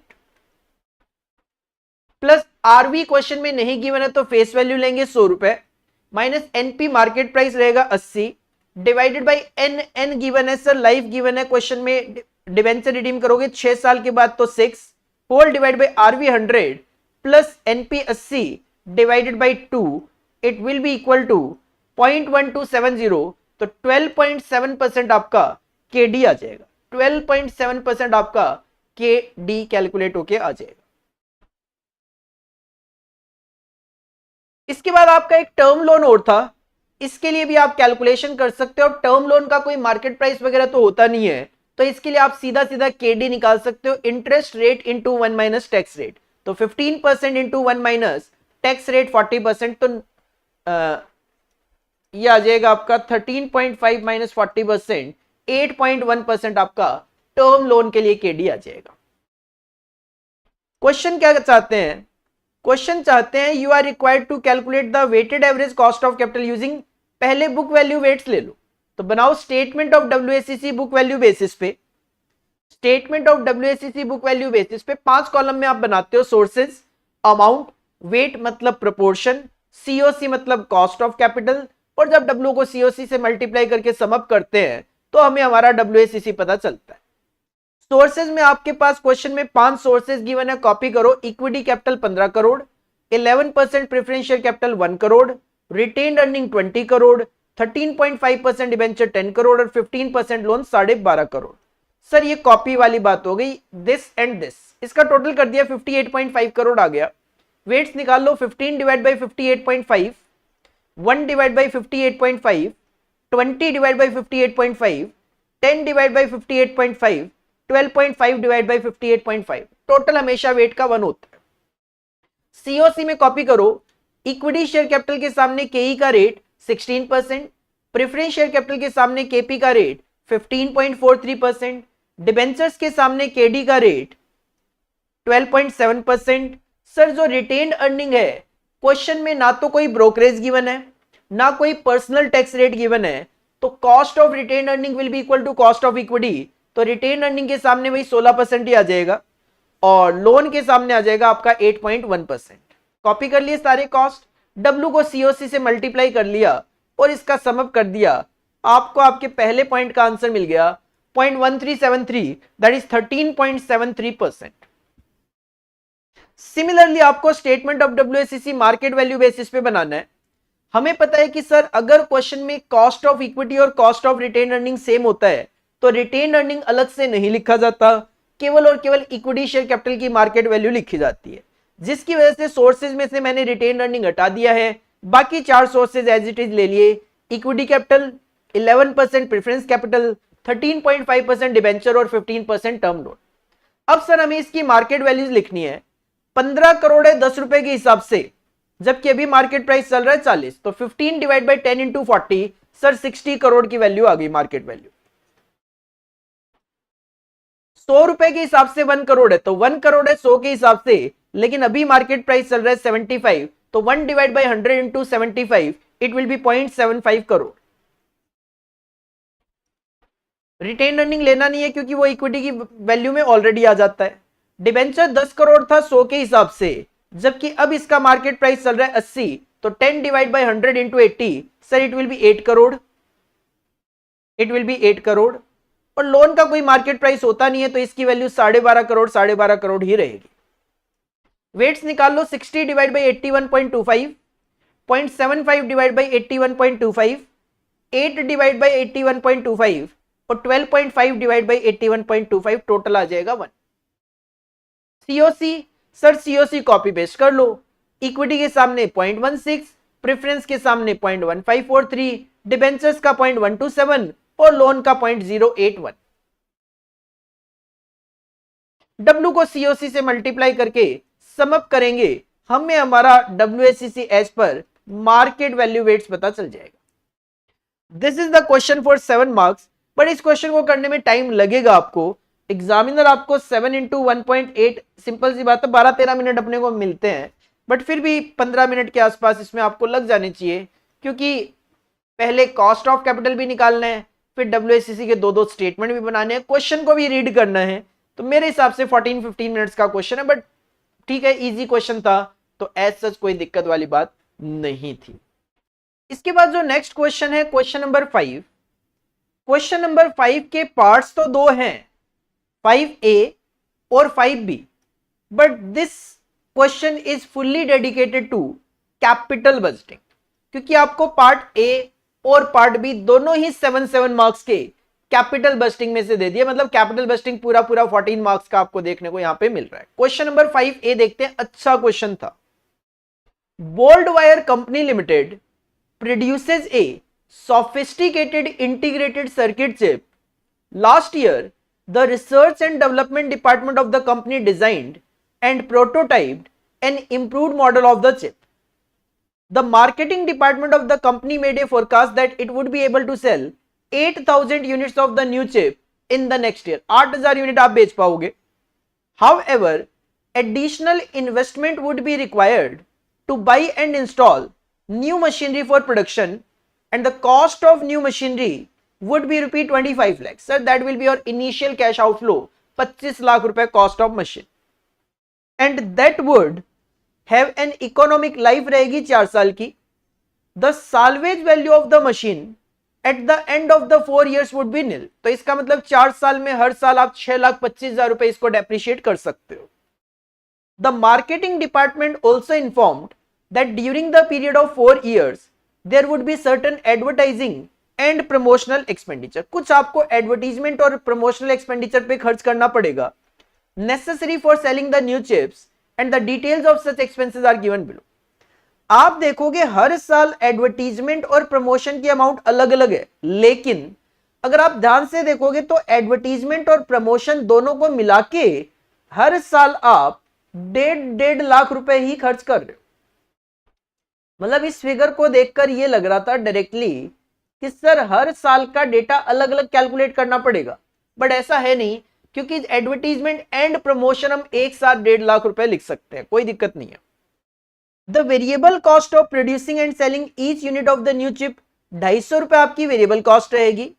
प्लस आरवी क्वेश्चन में नहीं गिवन है तो फेस वैल्यू लेंगे 100 रुपए माइनस एनपी मार्केट प्राइस रहेगा 80 divided by N. N given है सर, लाइफ गिवन है क्वेश्चन में, डिवेंचर रिडीम करोगे 6 साल के बाद तो 6 whole divide by RV 100 plus NP 80 divided by 2 it will be equal to 0.1270। तो 12.7% आपका केडी आ जाएगा, 12.7% आपका केडी कैलकुलेट होके आ जाएगा। इसके बाद आपका एक टर्म लोन और था, इसके लिए भी आप कैलकुलेशन कर सकते हो। टर्म लोन का कोई मार्केट प्राइस वगैरह तो होता नहीं है, तो इसके लिए आप सीधा सीधा केडी निकाल सकते हो, interest rate into 1 minus tax rate. तो 15% इंटू 1 माइनस टैक्स रेट 40%, तो ये आ जाएगा आपका 13.5 माइनस 40%, 8.1% आपका टर्म लोन के लिए केडी आ जाएगा। क्वेश्चन क्या चाहते हैं? क्वेश्चन चाहते हैं you are required to calculate the weighted average cost of capital using, पहले बुक वैल्यू वेट्स ले लो। तो बनाओ statement of WACC book value basis पे, statement of WACC book value basis पे 5 कॉलम में आप बनाते हो, सोर्सेज, अमाउंट, वेट मतलब प्रोपोर्शन, सीओसी मतलब कॉस्ट ऑफ कैपिटल, और जब डब्ल्यू को सीओसी से मल्टीप्लाई करके सम अप करते हैं तो हमें हमारा डब्ल्यूएसीसी पता चलता है। सोर्सेज में आपके पास क्वेश्चन में 5 सोर्सेज गिवन है, कॉपी करो। Equity capital 15 crore, 11% preferential capital 1 crore, retained earning 20 crore, 13.5% debenture 10 crore और 15% लोन 12.5 करोड़। सर ये कॉपी वाली बात हो गई, दिस एंड दिस, इसका टोटल कर दिया 58.5 करोड़ आ गया। वेट्स निकाल लो, 15 divide by 58.5, 1 divide by 58.5, 20 divide by 58.5, 10 divide by 58.5, 12.5 divide by 58.5, total हमेशा वेट का 1 होता है। सीओसी में कॉपी करो, इक्विटी शेयर कैपिटल के सामने केई का रेट 16%, प्रेफरेंस शेयर कैपिटल के सामने केपी का रेट 15.43%, डिबेंचर्स के सामने केडी का रेट 12.7%। सर जो रिटेन्ड अर्निंग है, क्वेश्चन में ना तो कोई ब्रोकरेज गिवन है ना कोई पर्सनल टैक्स रेट गिवन है, तो cost of retained earning will be equal to cost of equity. तो रिटेन अर्निंग के सामने वही 16% ही आ जाएगा और लोन के सामने आ जाएगा आपका 8.1%। कॉपी कर लिए सारे कॉस्ट, डब्ल्यू को सीओसी से मल्टीप्लाई कर लिया और इसका सम अप कर दिया, आपको आपके पहले पॉइंट का आंसर मिल गया 0.1373, दैट इज 13.73%। सिमिलरली आपको statement of WACC market value basis पे बनाना है। हमें पता है कि सर अगर क्वेश्चन में कॉस्ट ऑफ इक्विटी और cost of retain earning same होता है तो रिटेन अर्निंग अलग से नहीं लिखा जाता, केवल और केवल इक्विटी शेयर कैपिटल की मार्केट वैल्यू लिखी जाती है, जिसकी वजह से सोर्सेज में से मैंने रिटेन अर्निंग हटा दिया है, बाकी 4 सोर्सेज एज इट इज ले लिए। Equity capital, 11% preference capital, 13.5% debenture और 15% टर्म लोन। अब सर हमें इसकी मार्केट वैल्यूज लिखनी है। 15 करोड़ है 10 रुपए के हिसाब से, जबकि अभी मार्केट प्राइस चल रहा है 40, तो 15 divide by 10 into 40, sir 60 crore की वैल्यू आ गई मार्केट वैल्यू। 100 रुपए के हिसाब से 1 करोड़ है, तो 1 करोड़ है 100 के हिसाब से, लेकिन अभी मार्केट प्राइस चल रहा है 75, तो 1 divide by 100 into 75, it will be 0.75 crore. Retain earning लेना नहीं है क्योंकि वो इक्विटी की वैल्यू में ऑलरेडी आ जाता है। डिबेंचर 10 करोड़ था 100 के हिसाब से, जबकि अब इसका मार्केट प्राइस चल रहा है 80, तो 10 divide by 100 into 80, sir it will B 8 crore, it will B 8 crore. और लोन का कोई मार्केट प्राइस होता नहीं है, तो इसकी वैल्यू 12.5 करोड़ 12.5 करोड़ ही रहेगी। वेट्स निकाल लो, 60 divide by 81.25, 0.75 divide by 81.25, 8 divide by 81.25 और 12.5 डिवाइड बाई 81.25, टोटल आ जाएगा 1। COC, sir COC copy paste कर लो, इक्विटी के सामने 0.16, प्रेफरेंस के सामने 0.1543, डिबेंचर्स का 0.127 और लोन का 0.081। डब्ल्यू को सीओसी से मल्टीप्लाई करके सम अप करेंगे, हमें हमारा WACC as per market value weights पता चल जाएगा। This is the question for 7 marks, but इस क्वेश्चन को करने में टाइम लगेगा आपको। एग्जामिनर आपको 7 इंटू 1.8, सिंपल सी बात है 12-13 मिनट अपने को मिलते हैं, बट फिर भी 15 मिनट के आसपास इसमें आपको लग जाने चाहिए, क्योंकि पहले कॉस्ट ऑफ कैपिटल भी निकालना है, फिर WACC के दो स्टेटमेंट भी बनाने हैं, क्वेश्चन को भी रीड करना है। तो मेरे हिसाब से 14-15 मिनट्स का क्वेश्चन है, बट ठीक है, इजी क्वेश्चन था, तो एज सच कोई दिक्कत वाली बात नहीं थी। इसके बाद जो नेक्स्ट क्वेश्चन है, क्वेश्चन नंबर 5। क्वेश्चन नंबर 5 के पार्ट्स तो दो हैं, 5A और 5B, but this question is fully dedicated to capital budgeting, क्योंकि आपको पार्ट ए और पार्ट बी दोनों ही 7 मार्क्स के कैपिटल बजटिंग में से दे दिए, मतलब कैपिटल बजटिंग पूरा 14 मार्क्स का आपको देखने को यहां पे मिल रहा है। क्वेश्चन नंबर 5A देखते हैं, अच्छा क्वेश्चन था। Bold wire company limited produces a sophisticated integrated circuit chip. Last year, the research and development department of the company designed and prototyped an improved model of the chip. The marketing department of the company made a forecast that it would be able to sell 8,000 units of the new chip in the next year. 8,000 unit आप बेच पाओगे. However, additional investment would be required to buy and install new machinery for production, and the cost of new machinery would be rupee 25 lakhs. Sir, that will be your initial cash outflow, 25 lakh rupees cost of machine, and that would have an economic life रहेगी 4 साल की. The salvage value of the machine at the end of the 4 years would be nil. तो इसका मतलब 4 साल में हर साल आप 6,25,000 रुपए इसको डेप्रिशिएट कर सकते हो. The marketing department also informed that during the period of 4 years there would be certain advertising and promotional expenditure. कुछ आपको एडवर्टीजमेंट और promotional expenditure पे खर्च करना पड़ेगा, necessary for selling the new chips, and the details of such expenses are given below. आप देखोगे हर साल एडवर्टीजमेंट और प्रमोशन की अमाउंट अलग अलग है, लेकिन अगर आप ध्यान से देखोगे तो एडवर्टीजमेंट और प्रमोशन दोनों को मिला के हर साल आप 1.5 लाख रुपए ही खर्च कर रहे हो. मतलब इस फिगर को देखकर ये लग रहा था डायरेक्टली कि सर हर साल का डेटा अलग अलग कैलकुलेट करना पड़ेगा, बट ऐसा है नहीं, क्योंकि एडवर्टीजमेंट एंड प्रमोशन हम एक साथ 1.5 लाख रुपए लिख सकते हैं, कोई दिक्कत नहीं है. The variable cost of producing and selling each unit of the new chip, 250 रुपए आपकी वेरिएबल कॉस्ट रहेगी.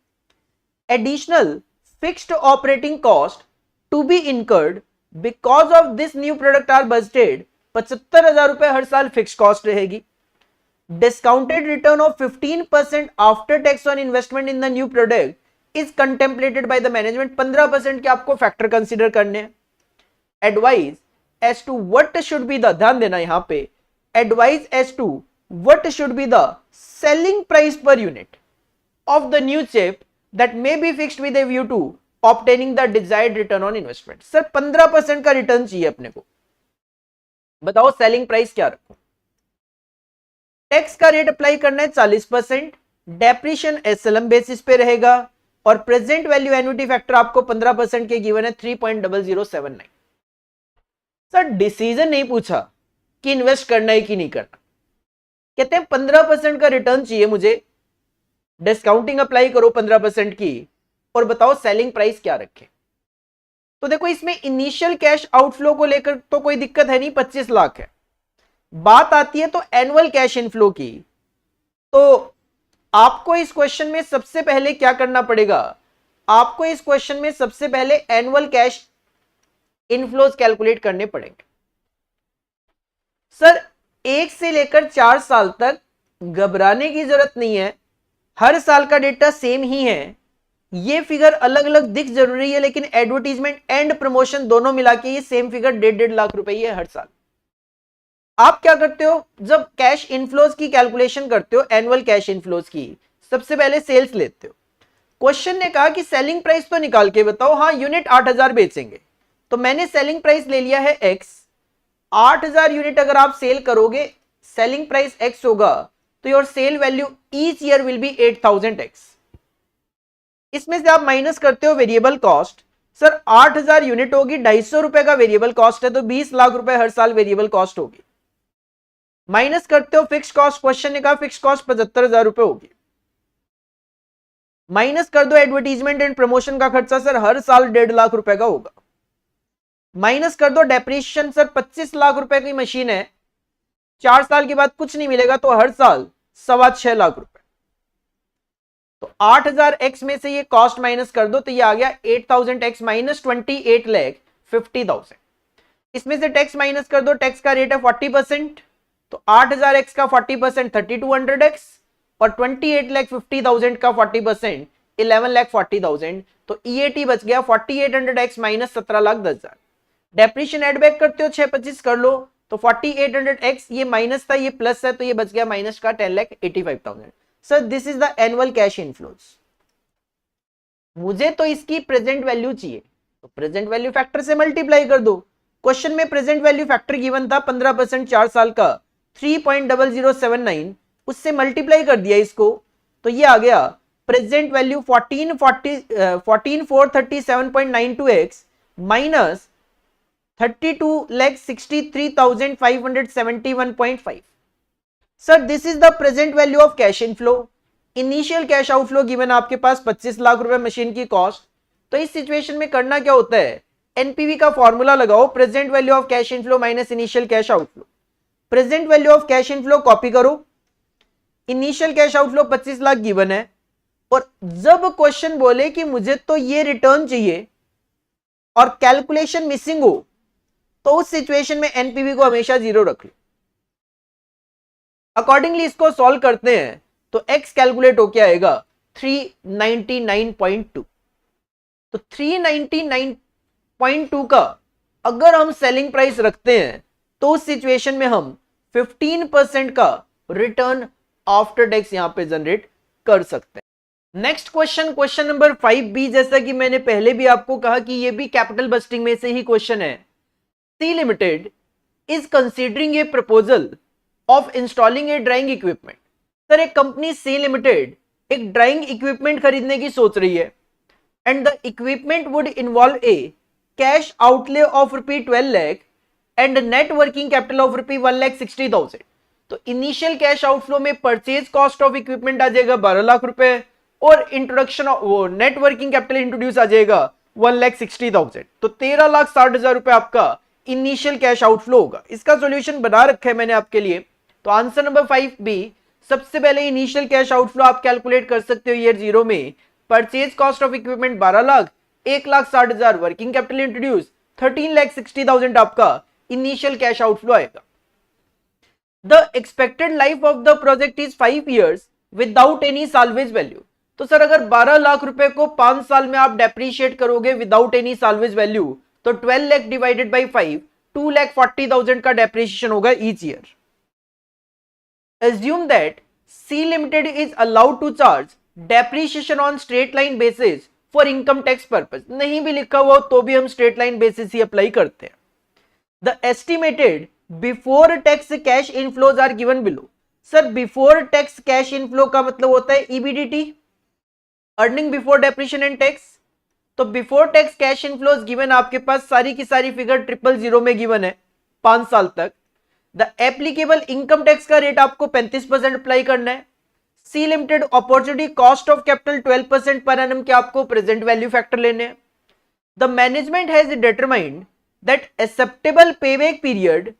Additional fixed operating cost to be incurred because of this new product are budgeted, 75,000 रुपए हर साल फिक्स कॉस्ट रहेगी. Discounted return of 15% after tax on investment in the new product is contemplated by the management. 15% के आपको factor consider करने हैं. Advice as to what should be the, ध्यान देना यहां पे, advice as to what should be the selling price per unit of the new chip that may be fixed with a view to obtaining the desired return on investment. Sir 15% का return चाहिए अपने को, बताओ selling price क्या रखो. Tax का rate apply करना है 40%, डेप्रिशिएशन एसएलएम बेसिस पे रहेगा, और प्रेजेंट वैल्यू एन्युटी फैक्टर आपको 15% के गिवन है 3.0079. सर डिसीजन नहीं पूछा कि इन्वेस्ट करना है कि नहीं करना, कहते हैं 15% का रिटर्न चाहिए मुझे, डिस्काउंटिंग अप्लाई करो 15% की, और बताओ सेलिंग प्राइस क्या रखे. तो देखो इसमें इनिशियल कैश आउटफ्लो को लेकर तो कोई दिक्कत है नहीं, 25 लाख है. बात आती है तो एनुअल कैश इनफ्लो की, तो आपको इस क्वेश्चन में सबसे पहले क्या करना पड़ेगा, आपको इस क्वेश्चन में सबसे पहले एनुअल कैश इनफ्लोज कैलकुलेट करने पड़ेंगे. सर 1 से लेकर 4 साल तक घबराने की जरूरत नहीं है, हर साल का डेटा सेम ही है. ये फिगर अलग अलग दिख जरूरी है, लेकिन एडवर्टीजमेंट एंड प्रमोशन दोनों मिला के ये सेम फिगर 1.5 लाख रुपए है हर साल. आप क्या करते हो, जब कैश इनफ्लोज की कैलकुलेशन करते हो, एनुअल कैश इनफ्लोज की, सबसे पहले सेल्स लेते हो. क्वेश्चन ने कहा कि सेलिंग प्राइस तो निकाल के बताओ, हाँ यूनिट 8,000 बेचेंगे, तो मैंने सेलिंग प्राइस ले लिया है x. 8,000 यूनिट अगर आप सेल करोगे, सेलिंग प्राइस x होगा, तो your sale value each year will be 8,000x. इसमें से आप माइनस करते हो वेरिएबल कॉस्ट. सर 8,000 यूनिट होगी, 250 रुपए का वेरिएबल कॉस्ट है, तो 20 लाख रुपए हर साल वेरिएबल कॉस्ट होगी. माइनस करते हो फिक्स कॉस्ट, क्वेश्चन ने कहा फिक्स कॉस्ट 75,000 रुपए होगी. माइनस कर दो एडवर्टीजमेंट एंड प्रमोशन का खर्चा, सर हर साल 1.5 लाख रुपए का होगा. माइनस कर दो डेप्रिशिएशन, सर 25 लाख रुपए की मशीन है, 4 साल के बाद कुछ नहीं मिलेगा तो हर साल 6.25 लाख रुपए। तो 8000x में से ये कॉस्ट माइनस कर दो तो ये आ गया 8000x माइनस 28,50,000। इसमें से टैक्स माइनस कर दो, टैक्स का रेट है 40%, तो 8000x का 40% 3200x और 28,50,000 का 40% 11,40,000। तो EAT बच गया 4800x minus 17,10,000। Depreciation add back करते हो 625 कर लो तो 4800x ये माइनस था ये प्लस है तो ये बच गया माइनस का 10,85,000। Sir this is the annual cash inflows. मुझे तो इसकी प्रेजेंट वैल्यू चाहिए तो प्रेजेंट वैल्यू फैक्टर से मल्टीप्लाई कर दो। क्वेश्चन में प्रेजेंट वैल्यू फैक्टर गिवन था 15% 4 साल का 3.0079, उससे मल्टीप्लाई कर दिया इसको तो ये आ गया present value 14,437.92x minus 32,63,571.5। Sir this is the present value of cash inflow. Initial cash outflow given आपके पास 25 लाख रुपए मशीन की कॉस्ट। तो इस सिचुएशन में करना क्या होता है, एनपीवी का फॉर्मूला लगाओ, present value of cash inflow minus initial cash outflow. Present value of cash inflow copy करो, initial cash outflow 25 lakh given है और जब क्वेश्चन बोले कि मुझे तो ये रिटर्न चाहिए और कैलकुलेशन मिसिंग हो तो उस सिचुएशन में एनपीवी को हमेशा 0 रख लो। अकॉर्डिंगली इसको सॉल्व करते हैं तो x कैलकुलेट होके आएगा 399.2। तो 399.2 का अगर हम सेलिंग प्राइस रखते हैं तो उस सिचुएशन में हम 15% का रिटर्न आफ्टर टैक्स यहां पे जनरेट कर सकते हैं। Next question, question number 5B, जैसा कि मैंने पहले भी आपको कहा कि ये भी कैपिटल बस्टिंग में से ही क्वेश्चन है। C limited is considering a proposal of installing a drawing equipment. Sir एक कंपनी सी लिमिटेड एक ड्राइंग इक्विपमेंट खरीदने की सोच रही है and the equipment would involve a cash outlay of ₹12 lakh and net working capital of ₹1,60,000। तो initial cash outflow में purchase cost of equipment आ जाएगा 12 लाख रुपए और introduction of net working capital introduce आ जाएगा 1,60,000। तो 13,60,000 रुपए आपका इनिशियल कैश आउटफ्लो होगा। इसका सॉल्यूशन बना रखा है मैंने आपके लिए। तो आंसर नंबर 5B, सबसे पहले इनिशियल कैश आउटफ्लो आप कैलकुलेट कर सकते हो ईयर 0 में। Purchase cost of equipment 12 lakh, 1,60,000 working capital introduce, 13,60,000 आपका इनिशियल कैश आउटफ्लो आएगा। The expected life of the project is 5 years without any salvage value. तो सर अगर 12 लाख रुपए को 5 साल में आप डेप्रीशिएट करोगे विदाउट एनी साल्वेज वैल्यू तो 12 लाख डिवाइडेड बाई 5 2,40,000 का डेप्रीशिएशन होगा each year. Assume that C Limited is allowed to charge depreciation on straight line basis for income tax purpose। नहीं भी लिखा हुआ तो भी हम straight line basis ही अप्लाई करते हैं। The estimated before tax cash inflows are given below। Sir before tax cash inflow का मतलब होता है EBDT, earning before depreciation and tax। तो before tax cash inflows given आपके पास सारी की सारी फिगर 000 में गिवन है 5 साल तक। द एप्लीकेबल इनकम टैक्स का रेट आपको 35% अप्लाई करना है। C limited opportunity cost of capital 12% per annum के आपको प्रेजेंट वैल्यू फैक्टर लेने हैं। The management has determined that acceptable payback period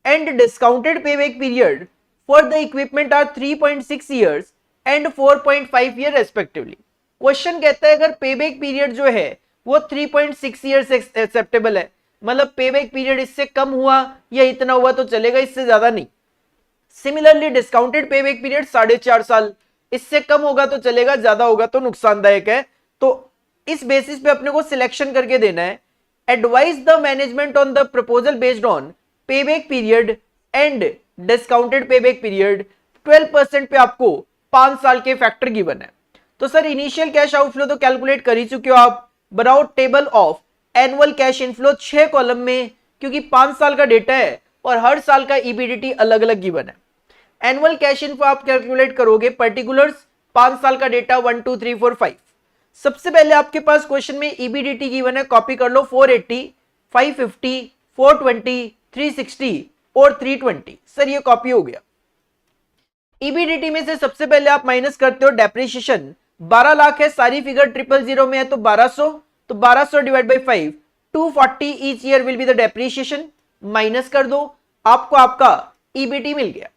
and discounted payback period for the equipment are 3.6 years and 4.5 year respectively. Question कहता है अगर payback period जो है वो 3.6 years एक्सेप्टेबल है, मतलब पेबैक पीरियड इससे कम हुआ या इतना हुआ तो चलेगा, इससे ज्यादा नहीं। सिमिलरली डिस्काउंटेड पेबैक पीरियड 4.5 साल, इससे कम होगा तो चलेगा, ज्यादा होगा तो नुकसानदायक है। तो इस बेसिस पे अपने को सिलेक्शन करके देना है। Advise the management on the proposal based on payback period and discounted payback period. 12% पे आपको 5 साल के फैक्टर गिवन है। तो सर इनिशियल कैश आउटफ्लो तो कैलकुलेट कर ही चुके हो आप। बनाओ table of annual cash inflow 6 column में, क्योंकि 5 साल का डेटा है और हर साल का ईबीडीटी अलग अलग गिवन है। एनुअल कैश इनफ्लो आप कैलकुलेट करोगे, पर्टिकुलर्स 5 साल का डेटा 1 2 3 4 5। सबसे पहले आपके पास क्वेश्चन में ईबीडीटी गिवन है, कॉपी कर लो 480, 550, 420, 360 और 320। सर ये कॉपी हो गया। ईबीडीटी में से सबसे पहले आप माइनस करते हो डेप्रिसिएशन, 12 लाख है, सारी फिगर 000 में है तो 1200, तो 1200 divide by 5 240 each year will be the depreciation. Minus कर दो, आपको आपका ईबीटी मिल गया।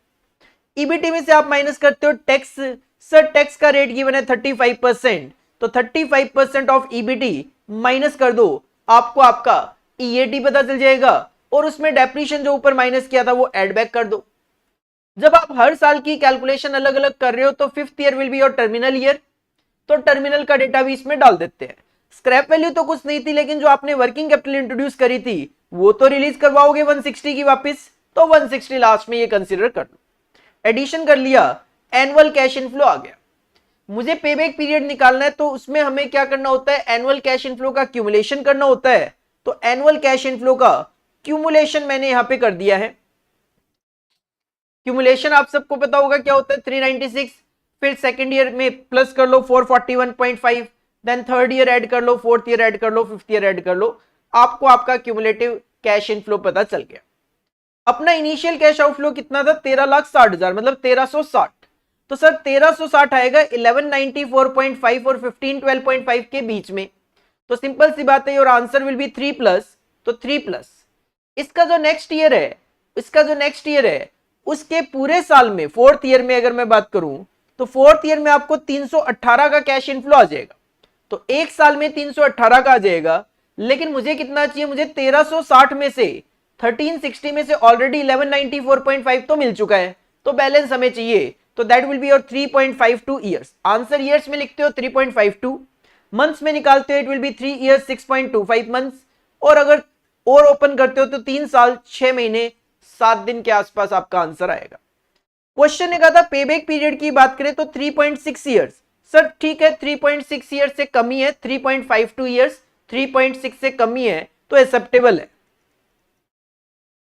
ईबीटी में से आप माइनस करते हो टैक्स। सर टैक्स का रेट गिवन है 35%, तो 35% ऑफ ईबीटी माइनस कर दो, आपको आपका ईएटी पता चल जाएगा और उसमें डेप्रिसिएशन जो ऊपर माइनस किया था वो ऐड बैक कर दो। जब आप हर साल की कैलकुलेशन अलग अलग कर रहे हो तो fifth year will be your terminal year, तो टर्मिनल का डेटा भी इसमें डाल देते हैं। स्क्रैप वैल्यू तो कुछ नहीं थी, लेकिन जो आपने वर्किंग कैपिटल इंट्रोड्यूस करी थी वो तो रिलीज करवाओगे 160 की वापस, तो 160 लास्ट में ये कंसीडर कर लो। एडिशन कर लिया, एनुअल कैश इनफ्लो आ गया। मुझे पेबैक पीरियड निकालना है, तो उसमें हमें क्या करना होता है, एनुअल कैश इनफ्लो का क्यूमुलेशन करना होता है। तो एनुअल कैश इनफ्लो का क्यूमुलेशन मैंने यहां पे कर दिया है। क्यूमुलेशन आप सबको पता होगा क्या होता है, 396, फिर सेकंड ईयर में प्लस कर लो 441.5, देन थर्ड ईयर ऐड कर लो, फोर्थ ईयर ऐड कर लो, फिफ्थ ईयर ऐड कर लो, आपको आपका क्यूमुलेटिव कैश इनफ्लो पता चल गया। अपना इनिशियल कैश आउटफ्लो कितना था, 13,60,000, मतलब 1360। तो सर 1360 आएगा 1194.5 और 1512.5 के बीच में, तो सिंपल सी बात है और आंसर विल बी 3 प्लस, तो 3 प्लस इसका जो नेक्स्ट ईयर है उसके पूरे साल में, फोर्थ ईयर में अगर मैं बात करूं तो फोर्थ ईयर में आपको 318 का कैश इनफ्लो आ जाएगा। तो एक साल में 318 का आ जाएगा, लेकिन मुझे कितना चाहिए, मुझे 1360 में से 1360 में से ऑलरेडी 1194.5 तो मिल चुका है, तो बैलेंस हमें चाहिए, तो that will be your 3.52 years. Answer years में लिखते हो 3.52, मंथ्स में निकालते हो it will B 3 years 6.25 months, और अगर और ओपन करते हो तो 3 साल 6 महीने 7 दिन के आसपास आपका आंसर आएगा। क्वेश्चन ने कहा था पेबैक पीरियड की बात करें तो 3.6 ईयर्स। सर ठीक है, 3.6 ईयर्स से कम ही है, 3.52 ईयर्स 3.6 से कम ही है, तो एक्सेप्टेबल है।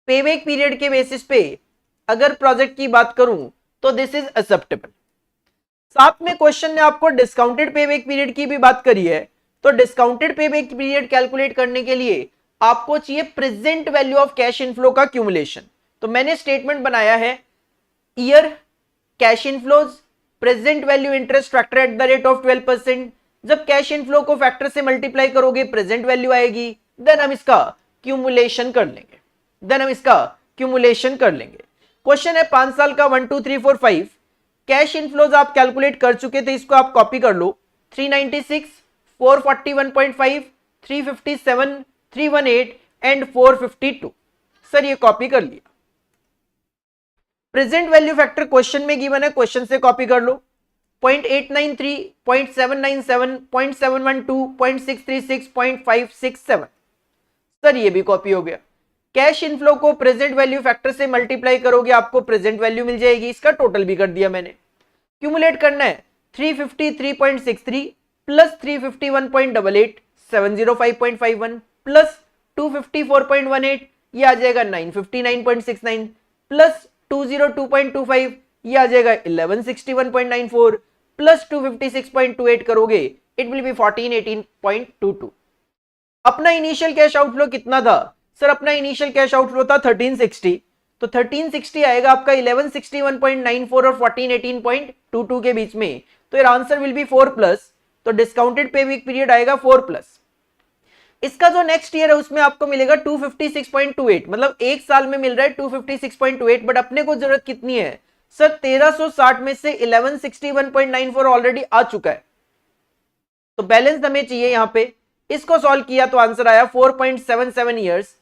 पेबैक पीरियड के बेसिस पे अगर प्रोजेक्ट की बात करूं तो दिस इज एक्सेप्टेबल। साथ में क्वेश्चन ने आपको डिस्काउंटेड पेबैक पीरियड की भी बात करी है, तो डिस्काउंटेड पेबैक पीरियड कैलकुलेट करने के लिए आपको चाहिए present value of cash inflow का क्यूमुलेशन। तो मैंने स्टेटमेंट बनाया है, year cash inflows present value interest factor at the rate of 12%। जब कैश इनफ्लो को फैक्टर से मल्टीप्लाई करोगे प्रेजेंट वैल्यू आएगी, देन हम इसका क्यूमुलेशन कर लेंगे। क्वेश्चन है 5 साल का 1 2 3 4 5 कैश इनफ्लोज आप कैलकुलेट कर चुके थे, इसको आप कॉपी कर लो। 396, 441.5, 357, 318 एंड 452। सर ये कॉपी कर लिया। प्रेजेंट वैल्यू फैक्टर क्वेश्चन में गिवन है, क्वेश्चन से कॉपी कर लो। 0.893, 0.797, 0.712, 0.636, 0.567। सर ये भी कॉपी हो गया। कैश इनफ्लो को प्रेजेंट वैल्यू फैक्टर से मल्टीप्लाई करोगे आपको प्रेजेंट वैल्यू मिल जाएगी, इसका टोटल भी कर दिया मैंने। क्यूमुलेट करना है 353.63 प्लस 351.88 705.51 प्लस 254.18 ये आ जाएगा 959.69 प्लस 202.25 ये आ जाएगा 1161.94 प्लस 256.28 करोगे इट विल बी 1418.22। अपना इनिशियल कैश आउटफ्लो कितना था, सर अपना इनिशियल कैश आउटफ्लो था 1360, तो 1360 आएगा आपका 1161.94 और 1418.22 के बीच में, तो यार आंसर विल बी 4 प्लस, तो डिस्काउंटेड पेबैक पीरियड आएगा 4 प्लस। इसका जो नेक्स्ट ईयर है उसमें आपको मिलेगा 256.28, मतलब एक साल में मिल रहा है 256.28, बट अपने को जरूरत कितनी है सर 1360 में से 1161.94 ऑलरेडी आ चुका है, तो बैलेंस हमें चाहिए यहां पे। इसको सॉल्व किया तो आंसर आया 4.77 ईयर्स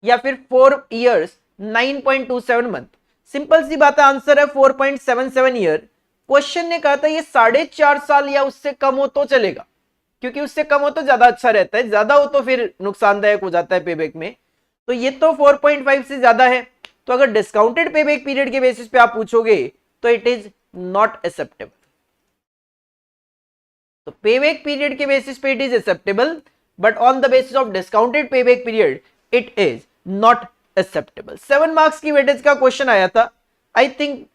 या फिर 4 ईयर्स 9.27 मंथ। सिंपल सी बात है, आंसर है 4.77 ईयर। क्वेश्चन ने कहा था ये 4.5 साल या उससे कम हो तो चलेगा, क्योंकि उससे कम हो तो ज्यादा अच्छा रहता है, ज्यादा हो तो फिर नुकसानदायक हो जाता है पेबैक में। तो ये तो 4.5 से ज्यादा है, तो अगर डिस्काउंटेड पेबैक पीरियड के बेसिस पे आप पूछोगे तो इट इज नॉट एक्सेप्टेबल। तो पेबैक पीरियड के बेसिस पे it is acceptable, but on the basis of discounted payback period it is not acceptable. 7 marks की वेटेज का क्वेश्चन आया था, आई थिंक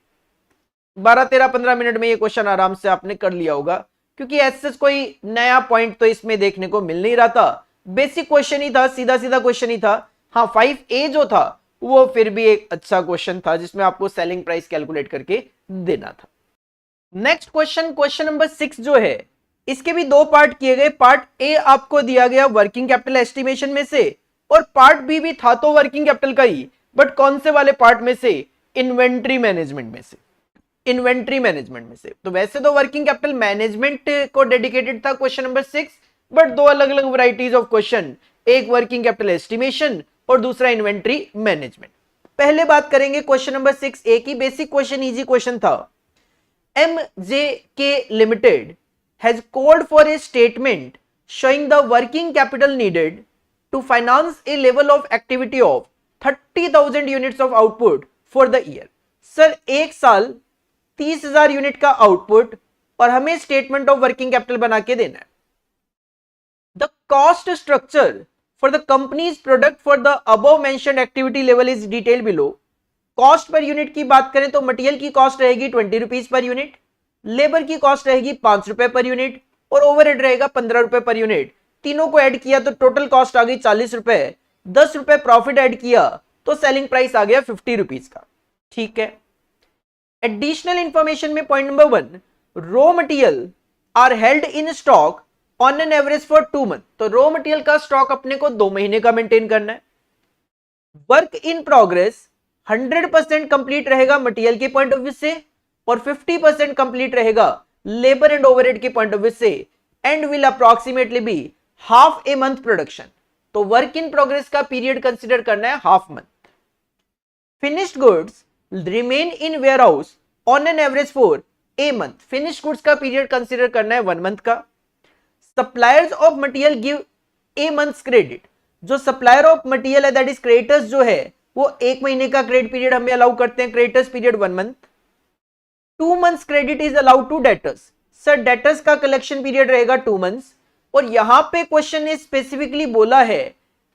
12-13-15 मिनट में ये क्वेश्चन आराम से आपने कर लिया होगा, क्योंकि ऐसे कोई नया पॉइंट तो इसमें देखने को मिल नहीं रहा था। बेसिक क्वेश्चन ही था, सीधा सीधा क्वेश्चन ही था। हाँ 5A जो था वो फिर भी एक अच्छा क्वेश्चन था, जिसमें आपको सेलिंग प्राइस कैलकुलेट करके देना था। नेक्स्ट क्वेश्चन नंबर 6 जो है, इसके भी 2 पार्ट किए गए। पार्ट ए आपको दिया गया वर्किंग कैपिटल एस्टिमेशन में से, और पार्ट बी भी था तो वर्किंग कैपिटल का ही, बट कौन से वाले पार्ट में से, इन्वेंट्री मैनेजमेंट में से, इन्वेंट्री मैनेजमेंट में से। तो वैसे तो वर्किंग कैपिटल मैनेजमेंट को डेडिकेटेड था क्वेश्चन नंबर 6, बट दो अलग अलग वैरायटीज ऑफ क्वेश्चन, एक वर्किंग कैपिटल एस्टिमेशन और दूसरा इन्वेंट्री मैनेजमेंट। पहले बात करेंगे क्वेश्चन नंबर 6 ए की। बेसिक क्वेश्चन, इजी क्वेश्चन था। MJK Limited has called for a statement showing the working capital needed to finance a level of activity of 30,000 units of output for the year। Sir एक साल 30,000 unit का output और हमें statement of working capital बना के देना है। The cost structure for the companies product for the above mentioned activity level is detail below. Cost per unit की बात करें तो मटेरियल की कॉस्ट रहेगी 20 रुपीज पर यूनिट, लेबर की कॉस्ट रहेगी 5 रुपए पर यूनिट और ओवरहेड रहेगा 15 रुपए पर यूनिट। तीनों को ऐड किया तो टोटल कॉस्ट आ गई 40 रुपए, 10 रुपए प्रॉफिट ऐड किया तो सेलिंग प्राइस आ गया 50 रुपीज का। ठीक है। एडिशनल इंफॉर्मेशन में point number 1, raw material are held in stock on an average for 2 month. तो रॉ मटेरियल का स्टॉक अपने को 2 महीने का मेंटेन करना है। वर्क इन प्रोग्रेस 100% कंप्लीट रहेगा मटेरियल के पॉइंट ऑफ व्यू से और 50% कंप्लीट रहेगा लेबर एंड ओवरहेड के पॉइंट ऑफ व्यू से, and will approximately be half a month production. तो वर्क इन प्रोग्रेस का पीरियड कंसिडर करना है half month. Finished goods remain in warehouse on an average for a month. Finished goods का period consider करना है 1 month का। Suppliers of material give a months credit. जो supplier of material है that is creditors जो है वो 1 महीने का क्रेडिट पीरियड हमें अलाउ करते हैं, creditors period 1 month. 2 months credit is allowed to debtors. Sir debtors का कलेक्शन पीरियड रहेगा 2 मंथ्स और यहां पे क्वेश्चन ने स्पेसिफिकली बोला है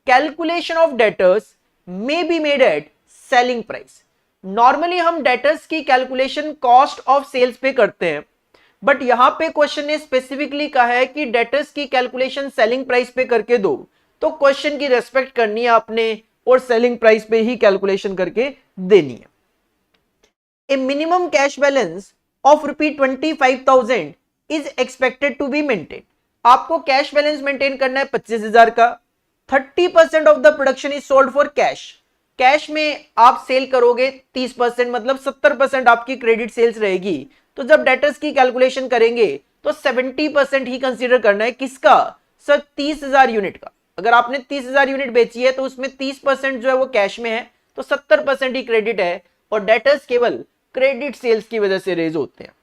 calculation of debtors may be made at selling price. Normally हम डेटर्स की कैलकुलेशन कॉस्ट ऑफ सेल्स पे करते हैं, बट यहां पे क्वेश्चन ने स्पेसिफिकली कहा है कि डेटर्स की कैलकुलेशन सेलिंग प्राइस पे करके दो। तो क्वेश्चन की रेस्पेक्ट करनी है आपने और सेलिंग प्राइस पे ही कैलकुलेशन करके देनी है। A minimum cash balance of ₹25,000 is expected to be maintain. आपको कैश बैलेंस मेंटेन करना है 25,000 का। 30% of the production is sold for cash. Cash में आप सेल करोगे 30%, मतलब 70% आपकी क्रेडिट सेल्स रहेगी। तो जब डेटर्स की कैलकुलेशन करेंगे तो 70% ही कंसीडर करना है। किसका? सर 30,000 यूनिट का। अगर आपने 30,000 यूनिट बेची है तो उसमें 30% जो है वो कैश में है, तो 70% ही क्रेडिट है और डेटर्स केवल क्रेडिट सेल्स की वजह से रेज होते हैं।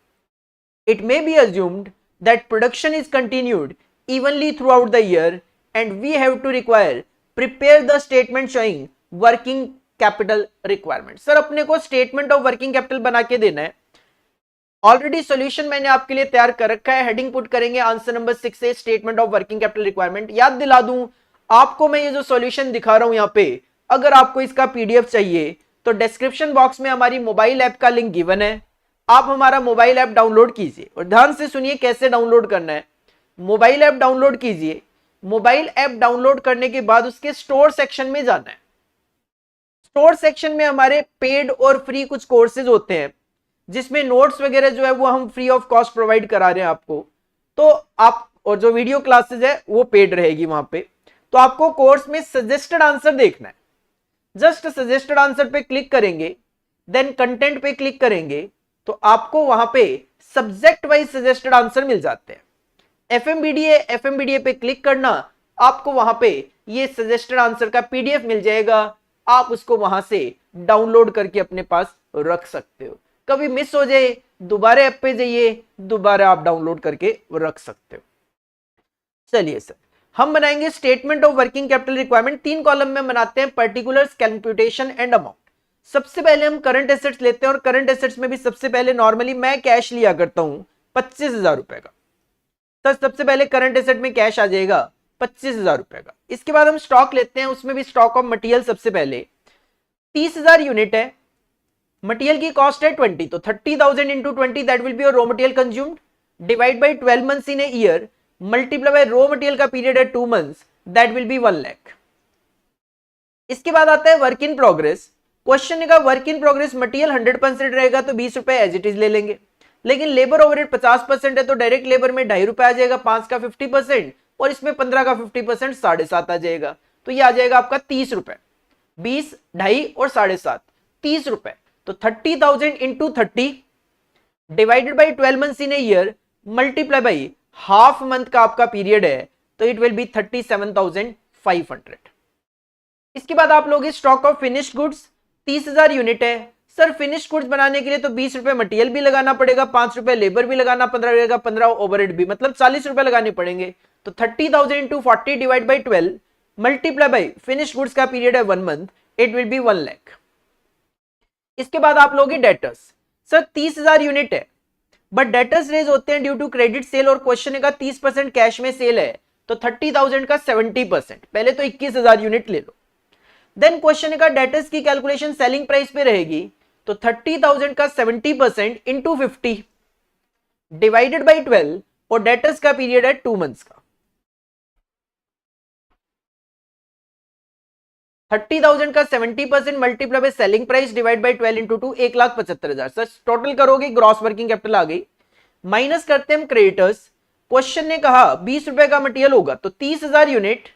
It may be assumed that production is continued evenly throughout the year and we have to require prepare the statement showing working capital requirement. Sir अपने को स्टेटमेंट ऑफ वर्किंग कैपिटल बना के देना है। Already solution मैंने आपके लिए तैयार कर रखा है, हेडिंग पुट करेंगे आंसर नंबर 6 से statement of working capital requirement. याद दिला दूं आपको, मैं ये जो सॉल्यूशन दिखा रहा हूं यहाँ पे, अगर आपको इसका पीडीएफ चाहिए तो डिस्क्रिप्शन बॉक्स में हमारी मोबाइल ऐप का लिंक गिवन है, आप हमारा मोबाइल ऐप डाउनलोड कीजिए और ध्यान से सुनिए कैसे डाउनलोड करना है। मोबाइल ऐप डाउनलोड कीजिए, मोबाइल ऐप डाउनलोड करने के बाद उसके स्टोर सेक्शन में जाना है। स्टोर सेक्शन में हमारे पेड और फ्री कुछ कोर्सेज होते हैं जिसमें नोट्स वगैरह जो है वो हम फ्री ऑफ कॉस्ट प्रोवाइड करा रहे हैं आपको। तो आप, और जो वीडियो क्लासेस है वो पेड रहेगी वहां पे। तो आपको कोर्स में सजेस्टेड आंसर देखना है। जस्ट सजेस्टेड आंसर पे क्लिक करेंगे, देन कंटेंट पे क्लिक करेंगे तो आपको वहां पे सब्जेक्ट वाइज सजेस्टेड आंसर मिल जाते हैं। एफएमबीडीए पे क्लिक करना, आपको वहां पे ये सजेस्टेड आंसर का पीडीएफ मिल जाएगा। आप उसको वहां से डाउनलोड करके अपने पास रख सकते हो। कभी मिस हो जाए दोबारा ऐप पे जाइए, दोबारा आप डाउनलोड करके रख सकते हो। चलिए सर, हम बनाएंगे statement of working capital requirement. 3 column में बनाते हैं, पर्टिकुलर्स, कैलकुलेशन एंड अमाउंट। सबसे पहले हम करंट एसेट्स लेते हैं और करंट एसेट्स में भी सबसे पहले नॉर्मली मैं कैश लिया करता हूं 25,000 रुपए का। सर सबसे पहले करंट एसेट में कैश आ जाएगा 25,000 रुपए का। इसके बाद हम स्टॉक लेते हैं, उसमें भी स्टॉक ऑफ मटेरियल सबसे पहले 30,000 यूनिट है, मटेरियल की कॉस्ट है 20, तो 30,000 into 20 that will be your raw material consumed, divide by 12 months in a year, multiply by raw material का पीरियड है 2 months, that will B 1 lakh. इसके बाद आता है वर्क इन प्रोग्रेस। क्वेश्चन का वर्क इन प्रोग्रेस मटेरियल 100% रहेगा तो 20 रुपए एज इट इज ले लेंगे, लेकिन लेबर ओवरहेड 50% है तो डायरेक्ट लेबर में 2.5 रुपए आ जाएगा, 5 का 50% और इसमें 15 का 50% 7.5 आ जाएगा, तो ये आ जाएगा आपका 30 रुपए। 20, 2.5 और 7.5, 30 रुपए। तो 30,000 into 30 divided by 12 months in a year multiply by half month का आपका पीरियड है, तो इट विल बी 37,500। इसके बाद आप लोग stock of finished goods 30,000 unit है। सर फिनिश्ड गुड्स बनाने के लिए तो 20 रुपए मटेरियल भी लगाना पड़ेगा, 5 रुपए लेबर भी लगाना, 15 रहेगा, 15 ओवरहेड भी, मतलब 40 रुपए लगाने पड़ेंगे। तो 30,000 into 40 divide by 12 multiply by finished goods का पीरियड है 1 month, it will B 1 lakh. इसके बाद आप लोग डेटर्स, सर 30,000 यूनिट है बट डेटर्स रेज होते हैं ड्यू टू क्रेडिट सेल और क्वेश्चन का 30% कैश में सेल है, तो 30,000 का 70%, पहले तो 21,000 यूनिट ले लो। देन क्वेश्चन का डेटर्स की कैलकुलेशन सेलिंग प्राइस पे रहेगी, तो 30,000 का 70% इंटू 50 डिवाइडेड बाई 12 और डेटर्स का पीरियड है 2 मंथ्स का। 30,000 का 70% multiply by selling price divide by 12 into 2, 1,75,000। Sir total करोगे ग्रॉस वर्किंग कैपिटल आ गई, माइनस करते हैं हम क्रेडिटर्स। क्वेश्चन ने कहा 20 रुपए का मटेरियल होगा, तो 30,000 unit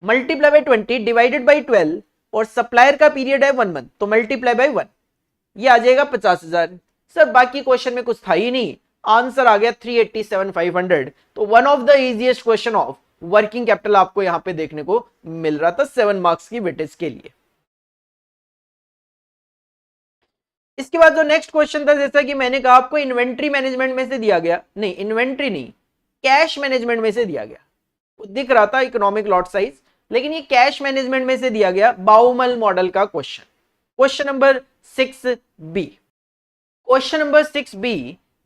multiply by 20 divided by 12 और सप्लायर का पीरियड है 1 मंथ, तो मल्टीप्लाई बाय 1, ये आ जाएगा 50,000। सर बाकी क्वेश्चन में कुछ था ही नहीं, आंसर आ गया 387,500। तो one of the easiest question of working capital आपको यहां पे देखने को मिल रहा था 7 मार्क्स की वेटेज के लिए। इसके बाद जो नेक्स्ट क्वेश्चन था, जैसा कि मैंने कहा आपको इन्वेंट्री मैनेजमेंट में से दिया गया, नहीं इन्वेंट्री नहीं, कैश मैनेजमेंट में से दिया गया। दिख रहा था इकोनॉमिक लॉट साइज, लेकिन ये कैश मैनेजमेंट में से दिया गया, बाउमल मॉडल का question. Question number 6B, question number 6B,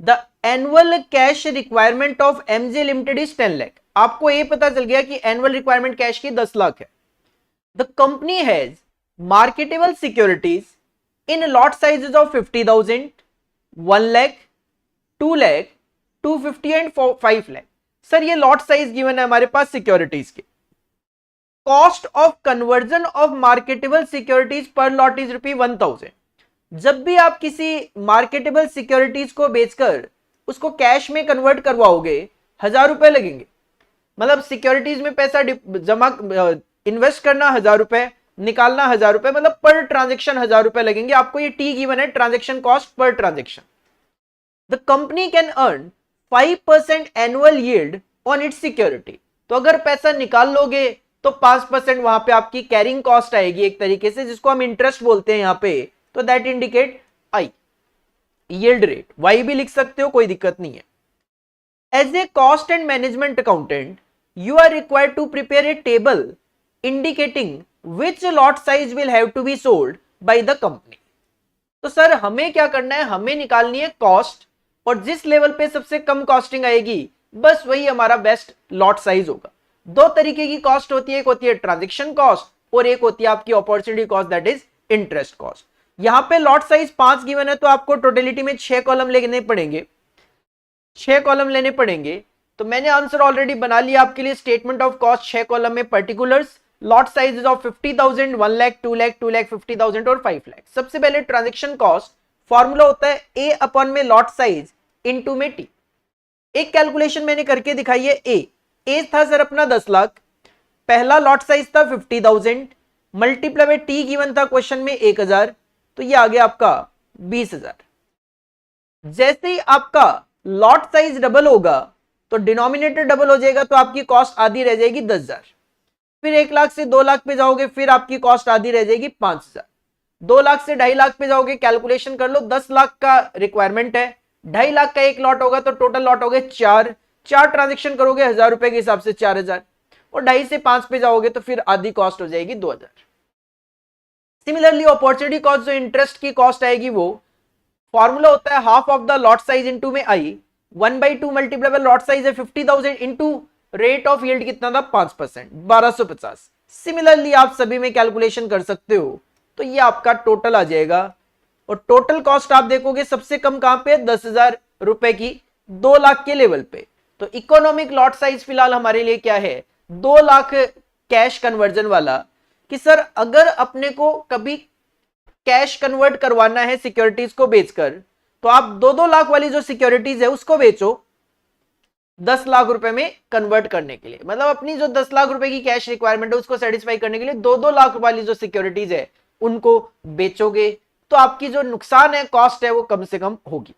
the annual cash requirement of MJ limited is 10 lakh. आपको ये पता चल गया कि एनुअल रिक्वायरमेंट कैश की 10 लाख है। The company has marketable securities in lot sizes of 50,000, 1 lakh, 2 lakh, 250 and 5 lakh. Sir ये लॉट साइज गिवन है हमारे पास सिक्योरिटीज के। Cost of conversion of marketable securities पर लॉट इज ₹1,000। जब भी आप किसी मार्केटेबल सिक्योरिटीज को बेचकर उसको कैश में कन्वर्ट करवाओगे 1,000 रुपए लगेंगे। मतलब सिक्योरिटीज में पैसा जमा इन्वेस्ट करना 1,000 रुपए, निकालना 1,000 रुपए, मतलब पर ट्रांजेक्शन 1,000 रुपए लगेंगे। आपको ये टी गिवन है, transaction cost per transaction. The company can earn 5% annual yield on it's security. तो अगर पैसा निकाल लोगे तो 5% वहां पे आपकी कैरिंग कॉस्ट आएगी एक तरीके से, जिसको हम इंटरेस्ट बोलते हैं यहां पे, तो that indicate I yield rate. Y भी लिख सकते हो, कोई दिक्कत नहीं है। As a cost and management accountant you are required to prepare a table indicating which lot size will have to be sold by the company। तो sir हमें क्या करना है, हमें निकालनी है कॉस्ट, और जिस लेवल पे सबसे कम कॉस्टिंग आएगी बस वही हमारा बेस्ट लॉट साइज होगा। दो तरीके की कॉस्ट होती है, एक होती है ट्रांजेक्शन कॉस्ट और एक होती है आपकी opportunity cost, that is interest cost. यहां पे लॉट साइज 5 गिवन है, तो आपको टोटलिटी में 6 कॉलम लेने पड़ेंगे, 6 कॉलम लेने पड़ेंगे। तो मैंने आंसर ऑलरेडी बना लिया आपके लिए। स्टेटमेंट ऑफ कॉस्ट 6 कॉलम में, particulars, lot sizes of 50,000, 1 lakh, 2 lakh, 2 lakh 50,000 और 5 लाख। सबसे पहले ट्रांजेक्शन कॉस्ट फॉर्मूला होता है ए अपॉन में लॉट साइज इनटू में टी। एक कैलकुलेशन मैंने करके दिखाई है। ए था सर अपना 10 लाख, पहला लॉट साइज था 50,000, मल्टीप्लाई बाय टी गिवन था क्वेश्चन में 1,000, तो ये आ गया आपका 20,000। जैसे ही आपका लॉट साइज डबल होगा तो डिनोमिनेटर डबल हो जाएगा, तो आपकी कॉस्ट आधी रह जाएगी 10,000। फिर 1 लाख से 2 लाख पे जाओगे, फिर आपकी कॉस्ट आधी रह जाएगी 5,000। 2 लाख से 2.5 लाख पे जाओगे, कैलकुलेशन कर लो, 10 लाख का रिक्वायरमेंट है, 2.5 लाख का एक लॉट होगा, तो टोटल लॉट हो गए 4 ट्रांजेक्शन करोगे 1,000 रुपए के हिसाब से 4,000, और 2.5 से 5 पे जाओगे तो फिर आधी कॉस्ट हो जाएगी 2,000। सिमिलरली अपॉर्चुनिटी कॉस्ट जो इंटरेस्ट की कॉस्ट आएगी, वो फॉर्मूला होता है half of the lot size into में आई, 1/2 मल्टीप्लाई बाय लॉट साइज है 50,000 इनटू रेट ऑफ यील्ड कितना था 5%, 1250। सिमिलरली आप सभी में कैलकुलेशन कर सकते हो, तो ये आपका टोटल आ जाएगा। और टोटल कॉस्ट आप देखोगे सबसे कम कहां पे, 10,000 रुपए की 2 लाख के लेवल पे। तो इकोनॉमिक लॉट साइज फिलहाल हमारे लिए क्या है, 2 लाख कैश कन्वर्जन वाला, कि सर अगर अपने को कभी कैश कन्वर्ट करवाना है सिक्योरिटीज को बेचकर, तो आप 2-2 लाख वाली जो सिक्योरिटीज है उसको बेचो 10 लाख रुपए में कन्वर्ट करने के लिए। मतलब अपनी जो 10 लाख रुपए की कैश रिक्वायरमेंट है उसको सेटिस्फाई करने के लिए 2-2 लाख वाली जो सिक्योरिटीज है उनको बेचोगे, तो आपकी जो नुकसान है, कॉस्ट है, वो कम से कम होगी।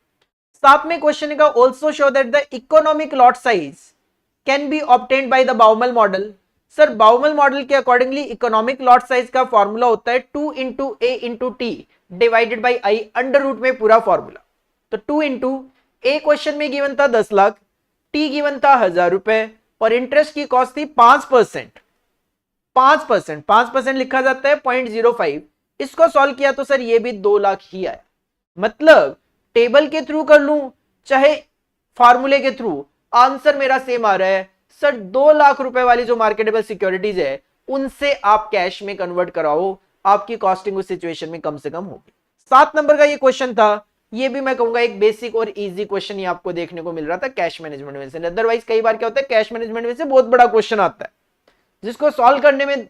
साथ में क्वेश्चन का also show that the economic lot size can be obtained by the Baumol model. Sir Baumol model के अकॉर्डिंगली इकोनॉमिक लॉट साइज का फॉर्मूला होता है 2 into A into T divided by I, under root में पूरा formula. तो 2 into A question में given था 10 lakh, T given था 1000 रुपए, और इंटरेस्ट की कॉस्ट थी 5%। 5% लिखा जाता है 0.05। इसको सॉल्व किया तो सर ये भी 2 लाख ही आया। मतलब टेबल के थ्रू कर लूं चाहे फार्मूले के थ्रू, आंसर मेरा सेम आ रहा है। सर 2 लाख रुपए वाली जो मार्केटेबल सिक्योरिटीज है उनसे आप कैश में कन्वर्ट कराओ, आपकी कॉस्टिंग उस सिचुएशन में कम से कम होगी। 7 नंबर का ये क्वेश्चन था, ये भी मैं कहूंगा एक बेसिक और इजी क्वेश्चन ही आपको देखने को मिल रहा था कैश मैनेजमेंट में से। अदरवाइज कई बार क्या होता है, कैश मैनेजमेंट में से बहुत बड़ा क्वेश्चन आता है जिसको सॉल्व करने में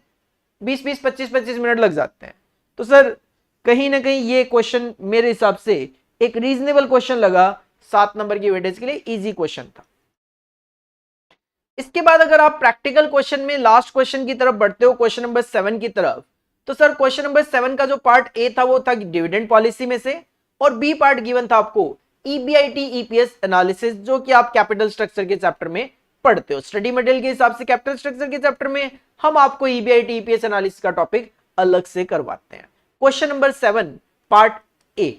20-20, 25-25 मिनट लग जाते हैं। तो सर कहीं ना कहीं ये क्वेश्चन मेरे हिसाब से एक रीजनेबल क्वेश्चन लगा, 7 नंबर की वेटेज के लिए इजी क्वेश्चन था। इसके बाद अगर आप प्रैक्टिकल क्वेश्चन में लास्ट क्वेश्चन की तरफ बढ़ते हो, क्वेश्चन नंबर 7 की तरफ, तो सर क्वेश्चन नंबर 7 का जो पार्ट ए था वो था डिविडेंड पॉलिसी में से, और बी पार्ट गिवन था आपको ईबीआईटी ईपीएस एनालिसिस, जो कि आप कैपिटल स्ट्रक्चर के चैप्टर में पढ़ते हो। स्टडी मटेरियल के हिसाब से कैपिटल स्ट्रक्चर के चैप्टर में हम आपको ईबीआईटी ईपीएस एनालिसिस का टॉपिक अलग से करवाते हैं। Question number 7 part A.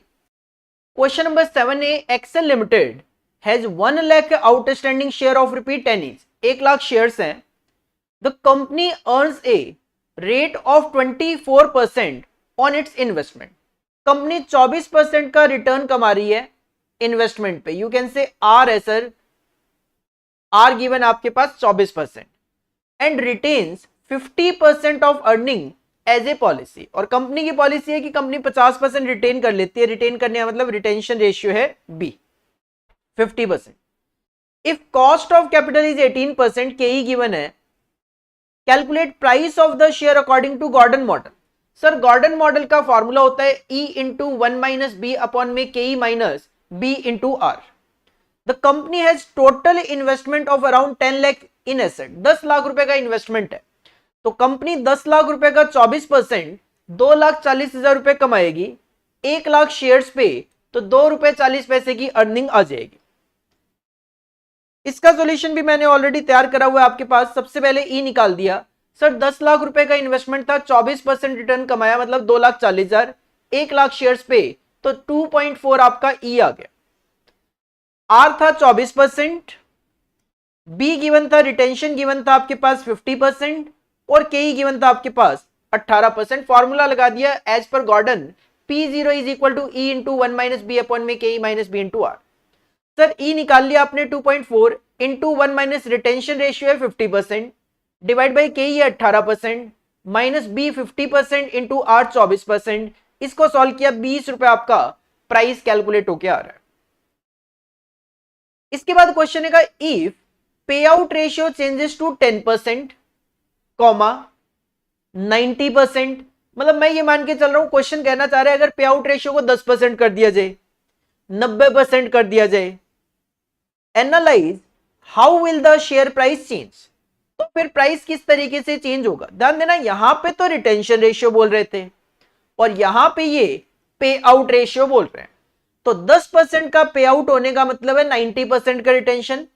Question number 7A, Excel limited has 1 lakh outstanding share of ₹10 each, 1 lakh shares हैं। The company earns a rate of 24% on its investment. Company 24% का रिटर्न कमा रही है इन्वेस्टमेंट पे। यू कैन से आर है sir, R given आपके पास 24%, and retains 50% of earning as a policy. और कंपनी की पॉलिसी है कि कंपनी 50% रिटेन कर लेती है। रिटेन करने का मतलब रिटेंशन रेशियो है B 50%। If cost of capital is 18%, K E given है, calculate price of the share according to Gordon model. Sir Gordon model का फॉर्मूला होता है E into 1 minus B upon में K E minus B into R. The company has total investment of around 10 lakh in asset, 10 lakh रुपए का investment है। तो company 10 lakh रुपए का 24% 2,40,000 रुपए कमाएगी 1 लाख शेयर्स पे, तो ₹2.40 की अर्निंग आ जाएगी। इसका सॉल्यूशन भी मैंने ऑलरेडी तैयार करा हुआ है आपके पास। सबसे पहले ई निकाल दिया। सर 10 लाख रुपए का इन्वेस्टमेंट था, 24% रिटर्न कमाया मतलब 2,40,000, 1 लाख शेयर्स पे, तो 2.4 आपका ई आ गया। आर था 24%, बी गिवन था, रिटेंशन गिवन था आपके पास 50%, और के ई गिवन था आपके पास 18%। फॉर्मूला लगा दिया as per Gordon, P0 is equal to E into 1 minus B upon में K E minus B into R. Sir E निकाल लिया आपने 2.4 इंटू 1 माइनस रिटेंशन रेशियो है 50%, डिवाइड बाई के ई 18%, माइनस बी 50% इंटू आर 24%। इसको solve किया, 20 रुपए आपका प्राइस कैलकुलेट होके आ रहा है। इसके बाद क्वेश्चन है इफ पे आउट रेशियो चेंजेस टू 10%, 90%। मतलब मैं ये मान के चल रहा हूं, क्वेश्चन कहना चाह रहा है अगर पे आउट रेशियो को 10% कर दिया जाए, 90% कर दिया जाए, analyse how will the share price change. तो फिर प्राइस किस तरीके से चेंज होगा। ध्यान देना, यहां पे तो रिटेंशन रेशियो बोल रहे थे और यहां पे ये पे आउट रेशियो बोल रहे हैं। तो 10% का पे आउट होने का मतलब है 90% का रिटेंशन,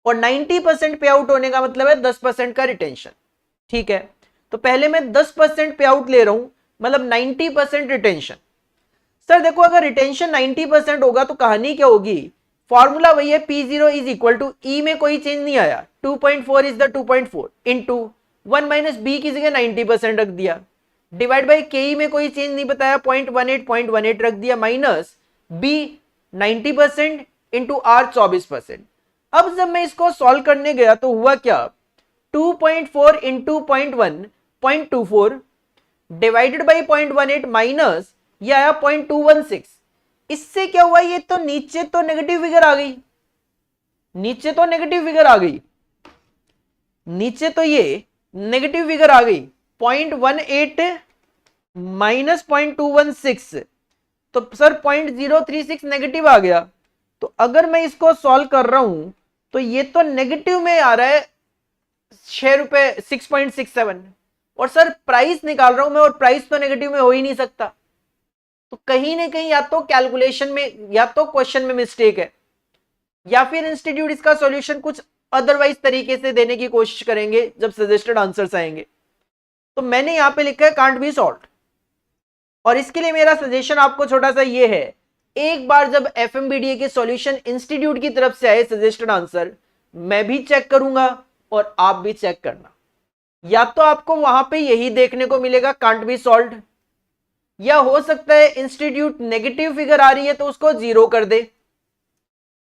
और 90% पे आउट होने का मतलब है 10% का रिटेंशन। ठीक है, तो पहले मैं 10% पे आउट ले रहा हूं, मतलब 90% रिटेंशन। सर देखो, अगर रिटेंशन 90% होगा तो कहानी क्या होगी, फॉर्मूला वही है, P0 इज इक्वल टू ई में कोई चेंज नहीं आया, 2.4 is the 2.4 into 1 minus B की जगह 90% रख दिया, डिवाइड बाई के ई में कोई चेंज नहीं बताया, 0.18 रख दिया, माइनस बी 90% इंटू आर 24%। अब जब मैं इसको सॉल्व करने गया तो हुआ क्या, 2.4 इंटू 0.1 0.24 डिवाइडेड बाई 0.18 माइनस ये आया 0.216। इससे क्या हुआ, ये तो नीचे तो नेगेटिव फिगर आ गई, नीचे तो नेगेटिव फिगर आ गई, नीचे तो ये नेगेटिव फिगर आ गई, 0.18 माइनस 0.216, तो सर 0.036 नेगेटिव आ गया। तो अगर मैं इसको सॉल्व कर रहा हूं तो ये तो नेगेटिव में आ रहा है ₹6 6.67, और सर प्राइस निकाल रहा हूं मैं और प्राइस तो नेगेटिव में हो ही नहीं सकता। तो कहीं ना कहीं या तो कैलकुलेशन में या तो क्वेश्चन में मिस्टेक है, या फिर इंस्टीट्यूट इसका सॉल्यूशन कुछ अदरवाइज तरीके से देने की कोशिश करेंगे जब सजेस्टेड आंसर्स आएंगे। तो मैंने यहां पे लिखा है कांट बी सॉल्व्ड, और इसके लिए मेरा सजेशन आपको छोटा सा ये है, एक बार जब एफएमबीडीए के सॉल्यूशन इंस्टीट्यूट की तरफ से आए सजेस्टेड आंसर, मैं भी चेक करूंगा और आप भी चेक करना। या तो आपको वहां पे यही देखने को मिलेगा कांट बी सॉल्व्ड, या हो सकता है इंस्टीट्यूट नेगेटिव फिगर आ रही है तो उसको 0 कर दे।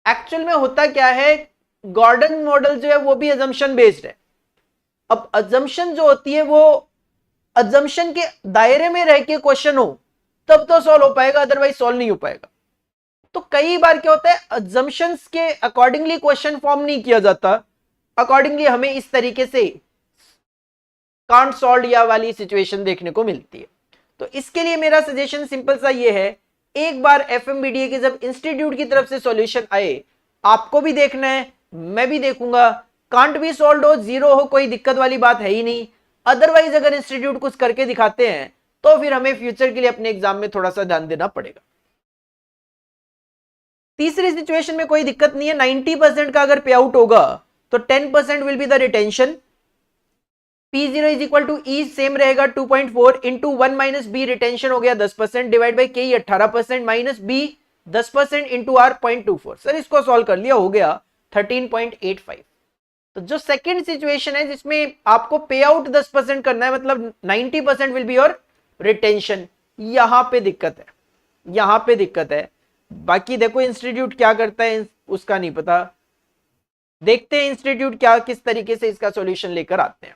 एक्चुअल में होता क्या है, गॉर्डन मॉडल जो है वो भी अजम्पशन बेस्ड है। अब अजम्पशन जो होती है वो अजम्पशन के दायरे में रह के क्वेश्चन हो तब तो सॉल्व हो पाएगा, अदरवाइज सॉल्व नहीं हो पाएगा। तो कई बार क्या होता है, अजम्पशंस के अकॉर्डिंगली क्वेश्चन फॉर्म नहीं किया जाता, अकॉर्डिंगली हमें इस तरीके से कांट सॉल्व या वाली सिचुएशन देखने को मिलती है। तो इसके लिए मेरा सजेशन सिंपल सा ये है, एक बार एफएमबीडीए के जब इंस्टीट्यूट की तरफ से सॉल्यूशन आए, आपको भी देखना है, मैं भी देखूंगा, कांट भी सॉल्व हो 0 हो कोई दिक्कत वाली बात है ही नहीं। अदरवाइज अगर इंस्टीट्यूट कुछ करके दिखाते हैं तो फिर हमें फ्यूचर के लिए अपने एग्जाम में थोड़ा सा ध्यान देना पड़ेगा। तीसरी सिचुएशन में कोई दिक्कत नहीं है, 90% का अगर पे आउट होगा तो 10% will be the retention. P0 is equal to E same रहेगा 2.4 इंटू 1 माइनस बी, रिटेंशन हो गया 10%, divide by K 18% minus B 10% into R 0.24। Sir इसको सॉल्व कर लिया, हो गया 13.85। तो जो सेकेंड सिचुएशन है जिसमें आपको पे आउट 10% करना है, मतलब 90% विल बी योर रिटेंशन, यहां पे दिक्कत है, यहां पे दिक्कत है। बाकी देखो इंस्टीट्यूट क्या करता है उसका नहीं पता, देखते हैं इंस्टीट्यूट क्या किस तरीके से इसका सॉल्यूशन लेकर आते हैं।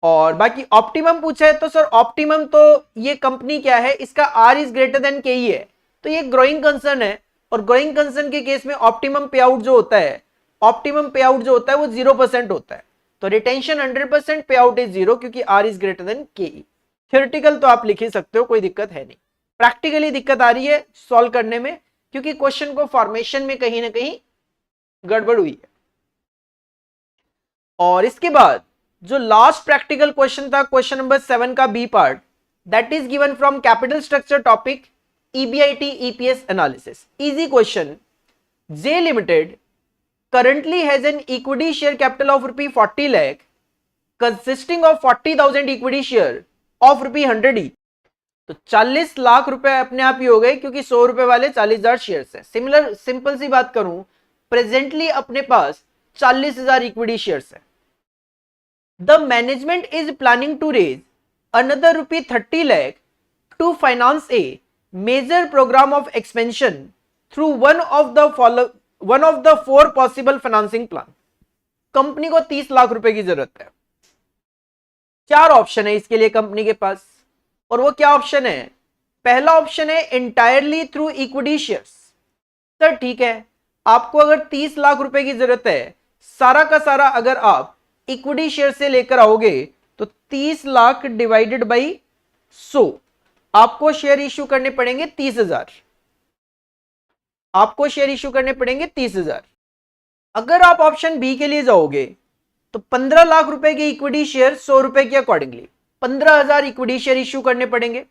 और बाकी ऑप्टिमम पूछा है तो सर ऑप्टिमम तो ये कंपनी क्या है, इसका आर इज ग्रेटर देन के ही है, तो ये ग्रोइंग कंसर्न है, और ग्रोइंग कंसर्न के केस में ऑप्टिमम पे आउट जो होता है, ऑप्टिमम पे आउट जो होता है वो 0% होता है। तो रिटेंशन 100%, पे आउट इज 0 क्योंकि आर इज ग्रेटर देन के ई। थ्योरेटिकल तो आप लिख ही सकते हो, कोई दिक्कत है नहीं। प्रैक्टिकली दिक्कत आ रही है सॉल्व करने में क्योंकि क्वेश्चन को फॉर्मेशन में कहीं ना कहीं गड़बड़ हुई है। और इसके बाद जो लास्ट प्रैक्टिकल क्वेश्चन था, क्वेश्चन नंबर 7 का B part, that is given from capital structure topic EBIT EPS analysis. Easy question, J limited currently has an equity share capital of ₹40 lakh consisting of 40,000 equity share of ₹100 each। तो 40 लाख रुपए अपने आप ही हो गए क्योंकि 100 रुपए वाले 40,000 शेयर्स हैं। सिमिलर सिंपल सी बात करूं, प्रेजेंटली अपने पास 40,000 इक्विटी शेयर्स है। The management is planning to raise another ₹30 lakh to finance a major program of expansion through one of the 4 possible financing plan. Company को 30 लाख रुपए की जरूरत है। 4 ऑप्शन है इसके लिए कंपनी के पास, और वो क्या ऑप्शन है? पहला ऑप्शन है entirely through equity shares. Sir ठीक है, आपको अगर 30 लाख रुपए की जरूरत है, सारा का सारा अगर आप इक्विटी शेयर से लेकर आओगे तो 30 लाख डिवाइडेड बाई 100, आपको शेयर इश्यू करने पड़ेंगे 30,000। आपको शेयर इश्यू करने पड़ेंगे 30,000। अगर आप ऑप्शन बी के लिए जाओगे तो 15 लाख रुपए के इक्विटी शेयर 100 रुपए के अकॉर्डिंगली 15,000 इक्विटी शेयर इश्यू करने पड़ेंगे,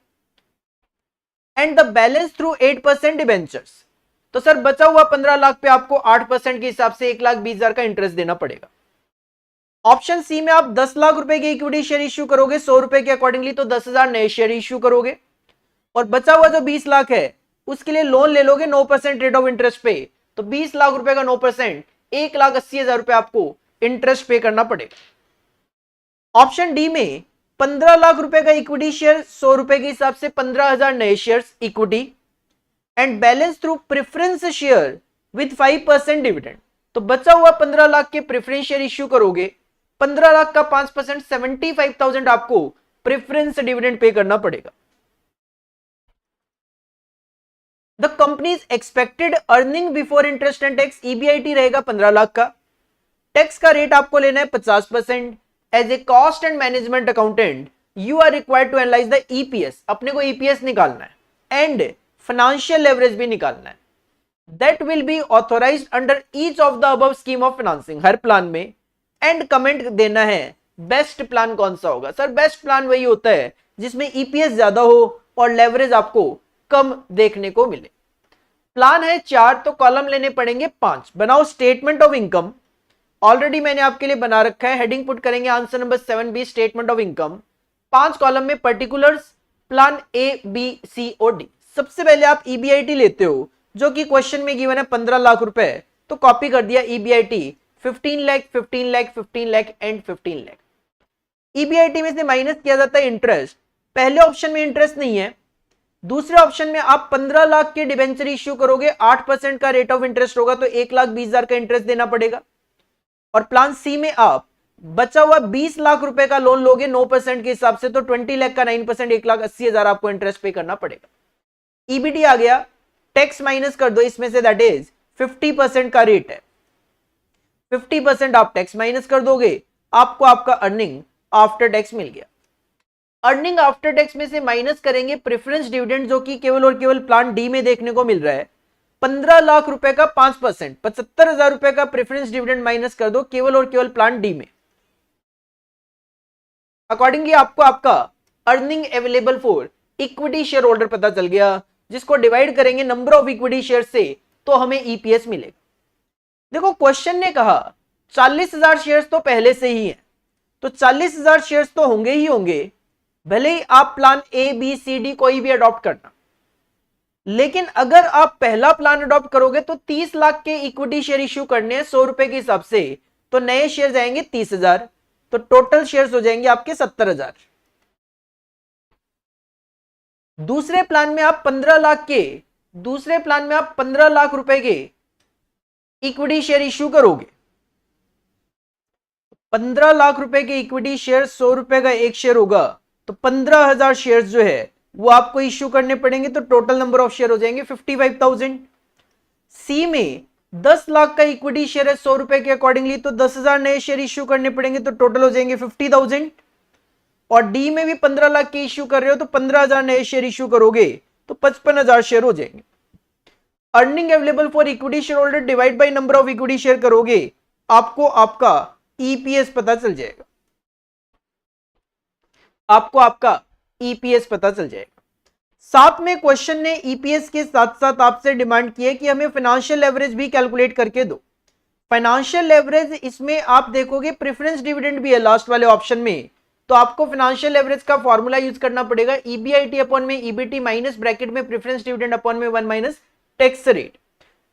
and the balance through 8% debentures. तो सर बचा हुआ 15 लाख पे आपको 8% के हिसाब से 1,20,000 का इंटरेस्ट देना पड़ेगा। ऑप्शन सी में आप 10 लाख रुपए के इक्विटी शेयर इश्यू करोगे 100 रुपए के अकॉर्डिंगली, तो 10,000 नए शेयर इश्यू करोगे, और बचा हुआ जो 20 लाख है उसके लिए लोन ले लोगे 9% रेट ऑफ इंटरेस्ट पे, तो 20 लाख रुपए का 9% 1,80,000 रुपए आपको इंटरेस्ट पे करना पड़ेगा। ऑप्शन डी में 15 लाख रुपए का इक्विटी शेयर 100 रुपए के हिसाब से 15,000 नए shares equity, and balance through preference share with 5% dividend. तो बचा हुआ 15 लाख के प्रेफरेंस शेयर इश्यू करोगे, 15 लाख का 5% 75,000 आपको प्रेफरेंस डिविडेंड पे करना पड़ेगा। The companies expected earning before interest and tax EBIT रहेगा 15 लाख का। टैक्स का रेट आपको लेना है 50%। As a cost and management accountant you are required to analyse the EPS, अपने को EPS निकालना है, एंड फाइनेंशियल लेवरेज भी निकालना है। That will be authorised under each of the above scheme of financing, हर प्लान में, एंड कमेंट देना है बेस्ट प्लान कौन सा होगा। सर बेस्ट प्लान वही होता है जिसमें EPS ज्यादा हो और लेवरेज आपको कम देखने को मिले। प्लान है 4 तो कॉलम लेने पड़ेंगे 5। बनाओ स्टेटमेंट ऑफ इनकम। ऑलरेडी मैंने आपके लिए बना रखा है, हेडिंग पुट करेंगे answer number 7B statement of income. 5 column में particulars, plan A B C और डी। सबसे पहले आप ईबीआईटी लेते हो जो कि क्वेश्चन में गिवन है 15 लाख रुपए, तो कॉपी कर दिया EBIT 15 lakh 15 lakh 15 lakh and 15 lakh. EBIT में से माइनस किया जाता है इंटरेस्ट। पहले ऑप्शन में इंटरेस्ट नहीं है, दूसरे ऑप्शन में आप 15 लाख के डिबेंचर इश्यू करोगे, 8% का रेट ऑफ इंटरेस्ट होगा तो 1,20,000 का इंटरेस्ट देना पड़ेगा। और प्लान सी में आप बचा हुआ 20 लाख रुपए का लोन लोगे 9% के हिसाब से, तो 20 लाख का 9% 1,80,000 आपको इंटरेस्ट पे करना पड़ेगा। ईबीटी आ गया, टैक्स माइनस कर दो इसमें से, दैट इज 50% का रेट है, 50% आप टैक्स माइनस कर दोगे, आपको आपका अर्निंग आफ्टर टैक्स मिल गया। अर्निंग आफ्टर टैक्स में से माइनस करेंगे प्रेफरेंस डिविडेंड जो कि केवल और केवल प्लान डी में देखने को मिल रहा है। 15 लाख रुपए का 5%, 75,000 रुपए का प्रेफरेंस डिविडेंड माइनस कर दो केवल और केवल प्लान डी में। अकॉर्डिंगली आपको आपका earning available for equity share holder पता चल गया, जिसको डिवाइड करेंगे नंबर ऑफ इक्विटी शेयर से तो हमें ईपीएस मिलेगा। देखो क्वेश्चन ने कहा 40,000 शेयर्स तो पहले से ही है, तो 40,000 शेयर्स तो होंगे ही होंगे, भले ही आप plan A B C D कोई भी अडॉप्ट करना। लेकिन अगर आप पहला प्लान अडॉप्ट करोगे तो 30 लाख के इक्विटी शेयर इश्यू करने हैं 100 रुपए के हिसाब से, तो नए शेयर जाएंगे 30,000, तो टोटल शेयर्स हो जाएंगे आपके 70,000। दूसरे प्लान में आप 15 लाख रुपए के इक्विटी शेयर इश्यू करोगे। 15 लाख रुपए के इक्विटी शेयर 100 रुपए का एक शेयर होगा, तो 15,000 शेयर्स जो है वो आपको इश्यू करने पड़ेंगे, तो टोटल नंबर ऑफ शेयर हो जाएंगे 55,000। सी में 10 लाख का इक्विटी शेयर है 100 रुपए के अकॉर्डिंगली, तो 10,000 नए शेयर इश्यू करने पड़ेंगे, तो टोटल हो जाएंगे 50,000। और डी में भी 15 लाख के इश्यू कर रहे हो तो 15,000 नए शेयर इश्यू करोगे तो 55,000 शेयर हो जाएंगे। Earning available for equity share holder divide by number of equity share करोगे, आपको आपका ईपीएस पता चल जाएगा, आपको आपका ईपीएस पता चल जाएगा। साथ में क्वेश्चन ने ईपीएस के साथ साथ आपसे डिमांड की है कि हमें फाइनेंशियल लेवरेज भी कैलकुलेट करके दो। फाइनेंशियल लेवरेज इसमें आप देखोगे प्रेफरेंस डिविडेंड भी है लास्ट वाले ऑप्शन में, तो आपको फाइनेंशियल लेवरेज का फॉर्मूला यूज करना पड़ेगा, ईबीआईटी अपॉन में ईबीटी माइनस ब्रैकेट में प्रेफरेंस डिविडेंड अपॉन में 1 माइनस टैक्स रेट।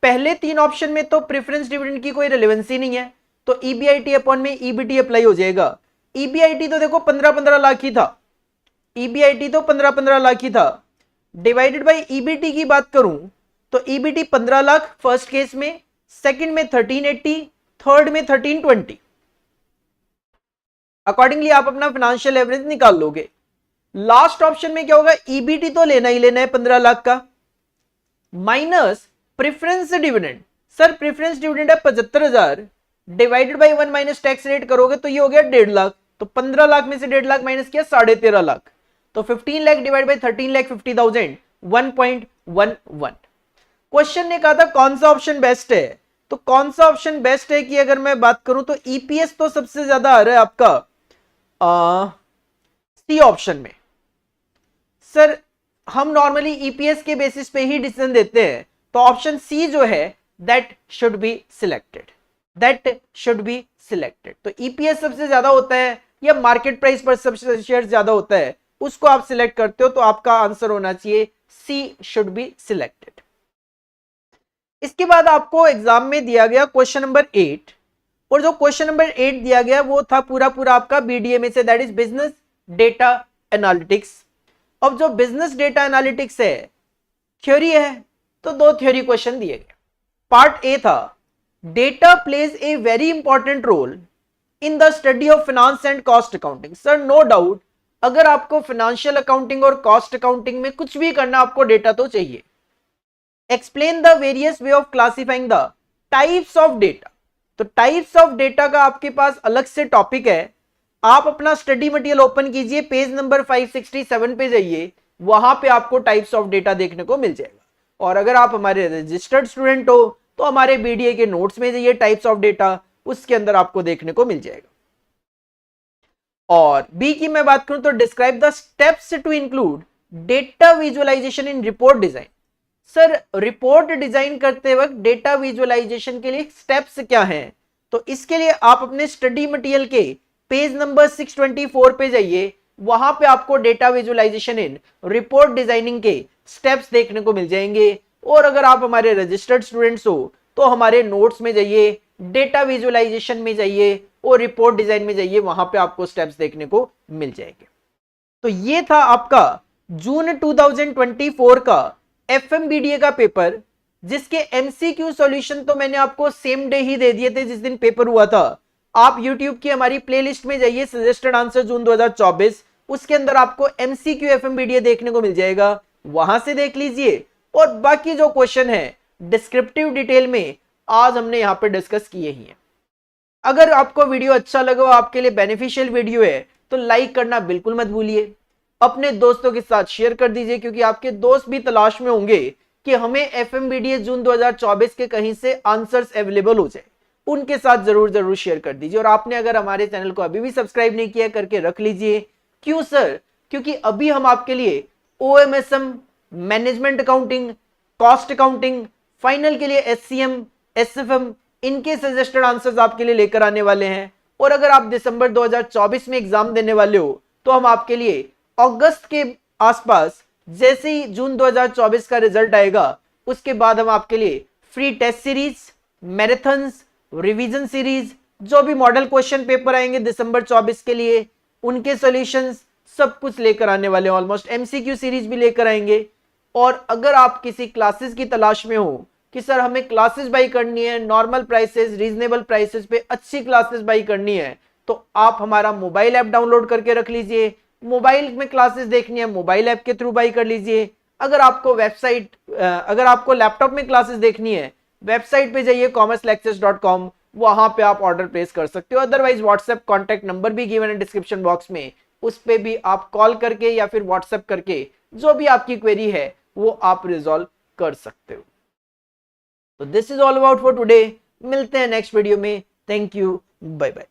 पहले 3 ऑप्शन में तो प्रेफरेंस डिविडेंड की कोई रिलेवेंसी नहीं है, तो ईबीआईटी अपॉन में ईबीटी अप्लाई हो जाएगा। ईबीआईटी तो देखो 15-15 लाख ही था, ईबीआईटी तो 15-15 लाख ही था। डिवाइडेड बाय ईबीटी की बात करूं तो ईबीटी 15 लाख फर्स्ट केस में, सेकंड में 1380, थर्ड में 1320। अकॉर्डिंगली आप अपना फाइनेंशियल एवरेज निकाल लोगे। लास्ट ऑप्शन में क्या होगा, ईबीटी तो लेना ही लेना है 15 लाख का, minus preference dividend. Sir preference dividend है 75,000, divided by 1 minus tax rate करोगे तो ये हो गया 1.5 लाख, तो 15 लाख में से 1.5 लाख माइनस किया 13.5 लाख, तो 15 लाख डिवाइड बाय 13,50,000 1.11। क्वेश्चन ने कहा था कौन सा ऑप्शन बेस्ट है, तो कौन सा ऑप्शन बेस्ट है कि अगर मैं बात करूं तो ईपीएस तो सबसे ज्यादा आ रहा है आपका सी ऑप्शन में। सर हम नॉर्मली ईपीएस के बेसिस पे ही डिसीजन देते हैं, तो ऑप्शन सी जो है that should be selected, that should be selected. तो ईपीएस सबसे ज्यादा होता है या मार्केट प्राइस पर सबसे शेयर ज्यादा होता है, उसको आप सिलेक्ट करते हो, तो आपका आंसर होना चाहिए सी शुड बी सिलेक्टेड। इसके बाद आपको एग्जाम में दिया गया क्वेश्चन नंबर 8, और जो क्वेश्चन नंबर 8 दिया गया वो था पूरा पूरा आपका बीडीए से, that is business data analytics. अब जो बिजनेस डेटा एनालिटिक्स है थ्योरी है, तो 2 थ्योरी क्वेश्चन दिए गए। पार्ट ए था data plays a very important role in the study of finance and cost accounting. Sir no doubt अगर आपको फाइनेंशियल अकाउंटिंग और कॉस्ट अकाउंटिंग में कुछ भी करना, आपको डेटा तो चाहिए। Explain the various way of classifying the types of data. तो टाइप्स ऑफ डेटा का आपके पास अलग से टॉपिक है, आप अपना स्टडी मटेरियल ओपन कीजिए, पेज नंबर 567 पे जाइए, वहां पे आपको टाइप्स ऑफ डेटा देखने को मिल जाएगा। और अगर आप हमारे रजिस्टर्ड स्टूडेंट हो तो हमारे बीडीए के नोट्स में जाइए, टाइप्स ऑफ डेटा, उसके अंदर आपको देखने को मिल जाएगा। और बी की मैं बात करूं तो describe the steps to include data visualisation in report design. Sir report design करते वक्त डेटा विजुअलाइजेशन के लिए स्टेप्स क्या हैं? तो इसके लिए आप अपने स्टडी मटेरियल के पेज नंबर 624 पे जाइए, वहां पे आपको data visualisation in report designing के स्टेप्स देखने को मिल जाएंगे। और अगर आप हमारे रजिस्टर्ड स्टूडेंट्स हो तो हमारे नोट्स में जाइए, डेटा विजुअलाइजेशन में जाइए और रिपोर्ट डिजाइन में जाइए, वहां पे आपको स्टेप्स देखने को मिल जाएंगे। तो ये था आपका जून 2024 का एफएमबीडीए का पेपर, जिसके एमसीक्यू सॉल्यूशन तो मैंने आपको सेम डे ही दे दिए थे जिस दिन पेपर हुआ था। आप YouTube की हमारी प्लेलिस्ट में जाइए, सजेस्टेड आंसर जून 2024, उसके अंदर आपको एमसीक्यू एफएमबीडीए देखने को मिल जाएगा, वहां से देख लीजिए। और बाकी जो क्वेश्चन है डिस्क्रिप्टिव डिटेल में आज हमने यहां पे डिस्कस किए ही हैं। अगर आपको वीडियो अच्छा लगा, आपके लिए बेनिफिशियल वीडियो है, तो लाइक करना बिल्कुल मत भूलिए, अपने दोस्तों के साथ शेयर कर दीजिए, क्योंकि आपके दोस्त भी तलाश में होंगे कि हमें एफएमबीडीए जून 2024 के कहीं से आंसर्स अवेलेबल हो जाए। उनके साथ जरूर शेयर कर दीजिए। और आपने अगर हमारे चैनल को अभी भी सब्सक्राइब नहीं किया, करके रख लीजिए। क्यों सर? क्योंकि अभी हम आपके लिए OMSM, management accounting, cost accounting, final के लिए एससीएम, एसएफएम, इनके सजेस्टेड आंसर्स आपके लिए लेकर आने वाले हैं। और अगर आप दिसंबर 2024 में एग्जाम देने वाले हो तो हम आपके लिए अगस्त के आसपास, जैसे ही जून 2024 का रिजल्ट आएगा, उसके बाद हम आपके लिए free test series, marathons, revision series, जो भी मॉडल क्वेश्चन पेपर आएंगे दिसंबर 24 के लिए, उनके सॉल्यूशंस सब कुछ लेकर आने वाले हैं। ऑलमोस्ट एमसीक्यू सीरीज भी लेकर आएंगे। और अगर आप किसी क्लासेस की तलाश में हो कि सर हमें क्लासेस बाई करनी है, नॉर्मल प्राइसेस, रीजनेबल प्राइसेस पे अच्छी क्लासेस बाई करनी है, तो आप हमारा मोबाइल ऐप डाउनलोड करके रख लीजिए। मोबाइल में क्लासेस देखनी है, मोबाइल ऐप के थ्रू बाई कर लीजिए। अगर आपको लैपटॉप में क्लासेस देखनी है, वेबसाइट पे जाइए commercelectures.com, वहां पे आप ऑर्डर प्लेस कर सकते हो। अदरवाइज व्हाट्सएप कॉन्टैक्ट नंबर भी गिवन है डिस्क्रिप्शन बॉक्स में, उस पे भी आप कॉल करके या फिर व्हाट्सएप करके जो भी आपकी क्वेरी है वो आप रिजॉल्व कर सकते हो। तो this is all about for today. मिलते हैं नेक्स्ट वीडियो में। Thank you, bye bye.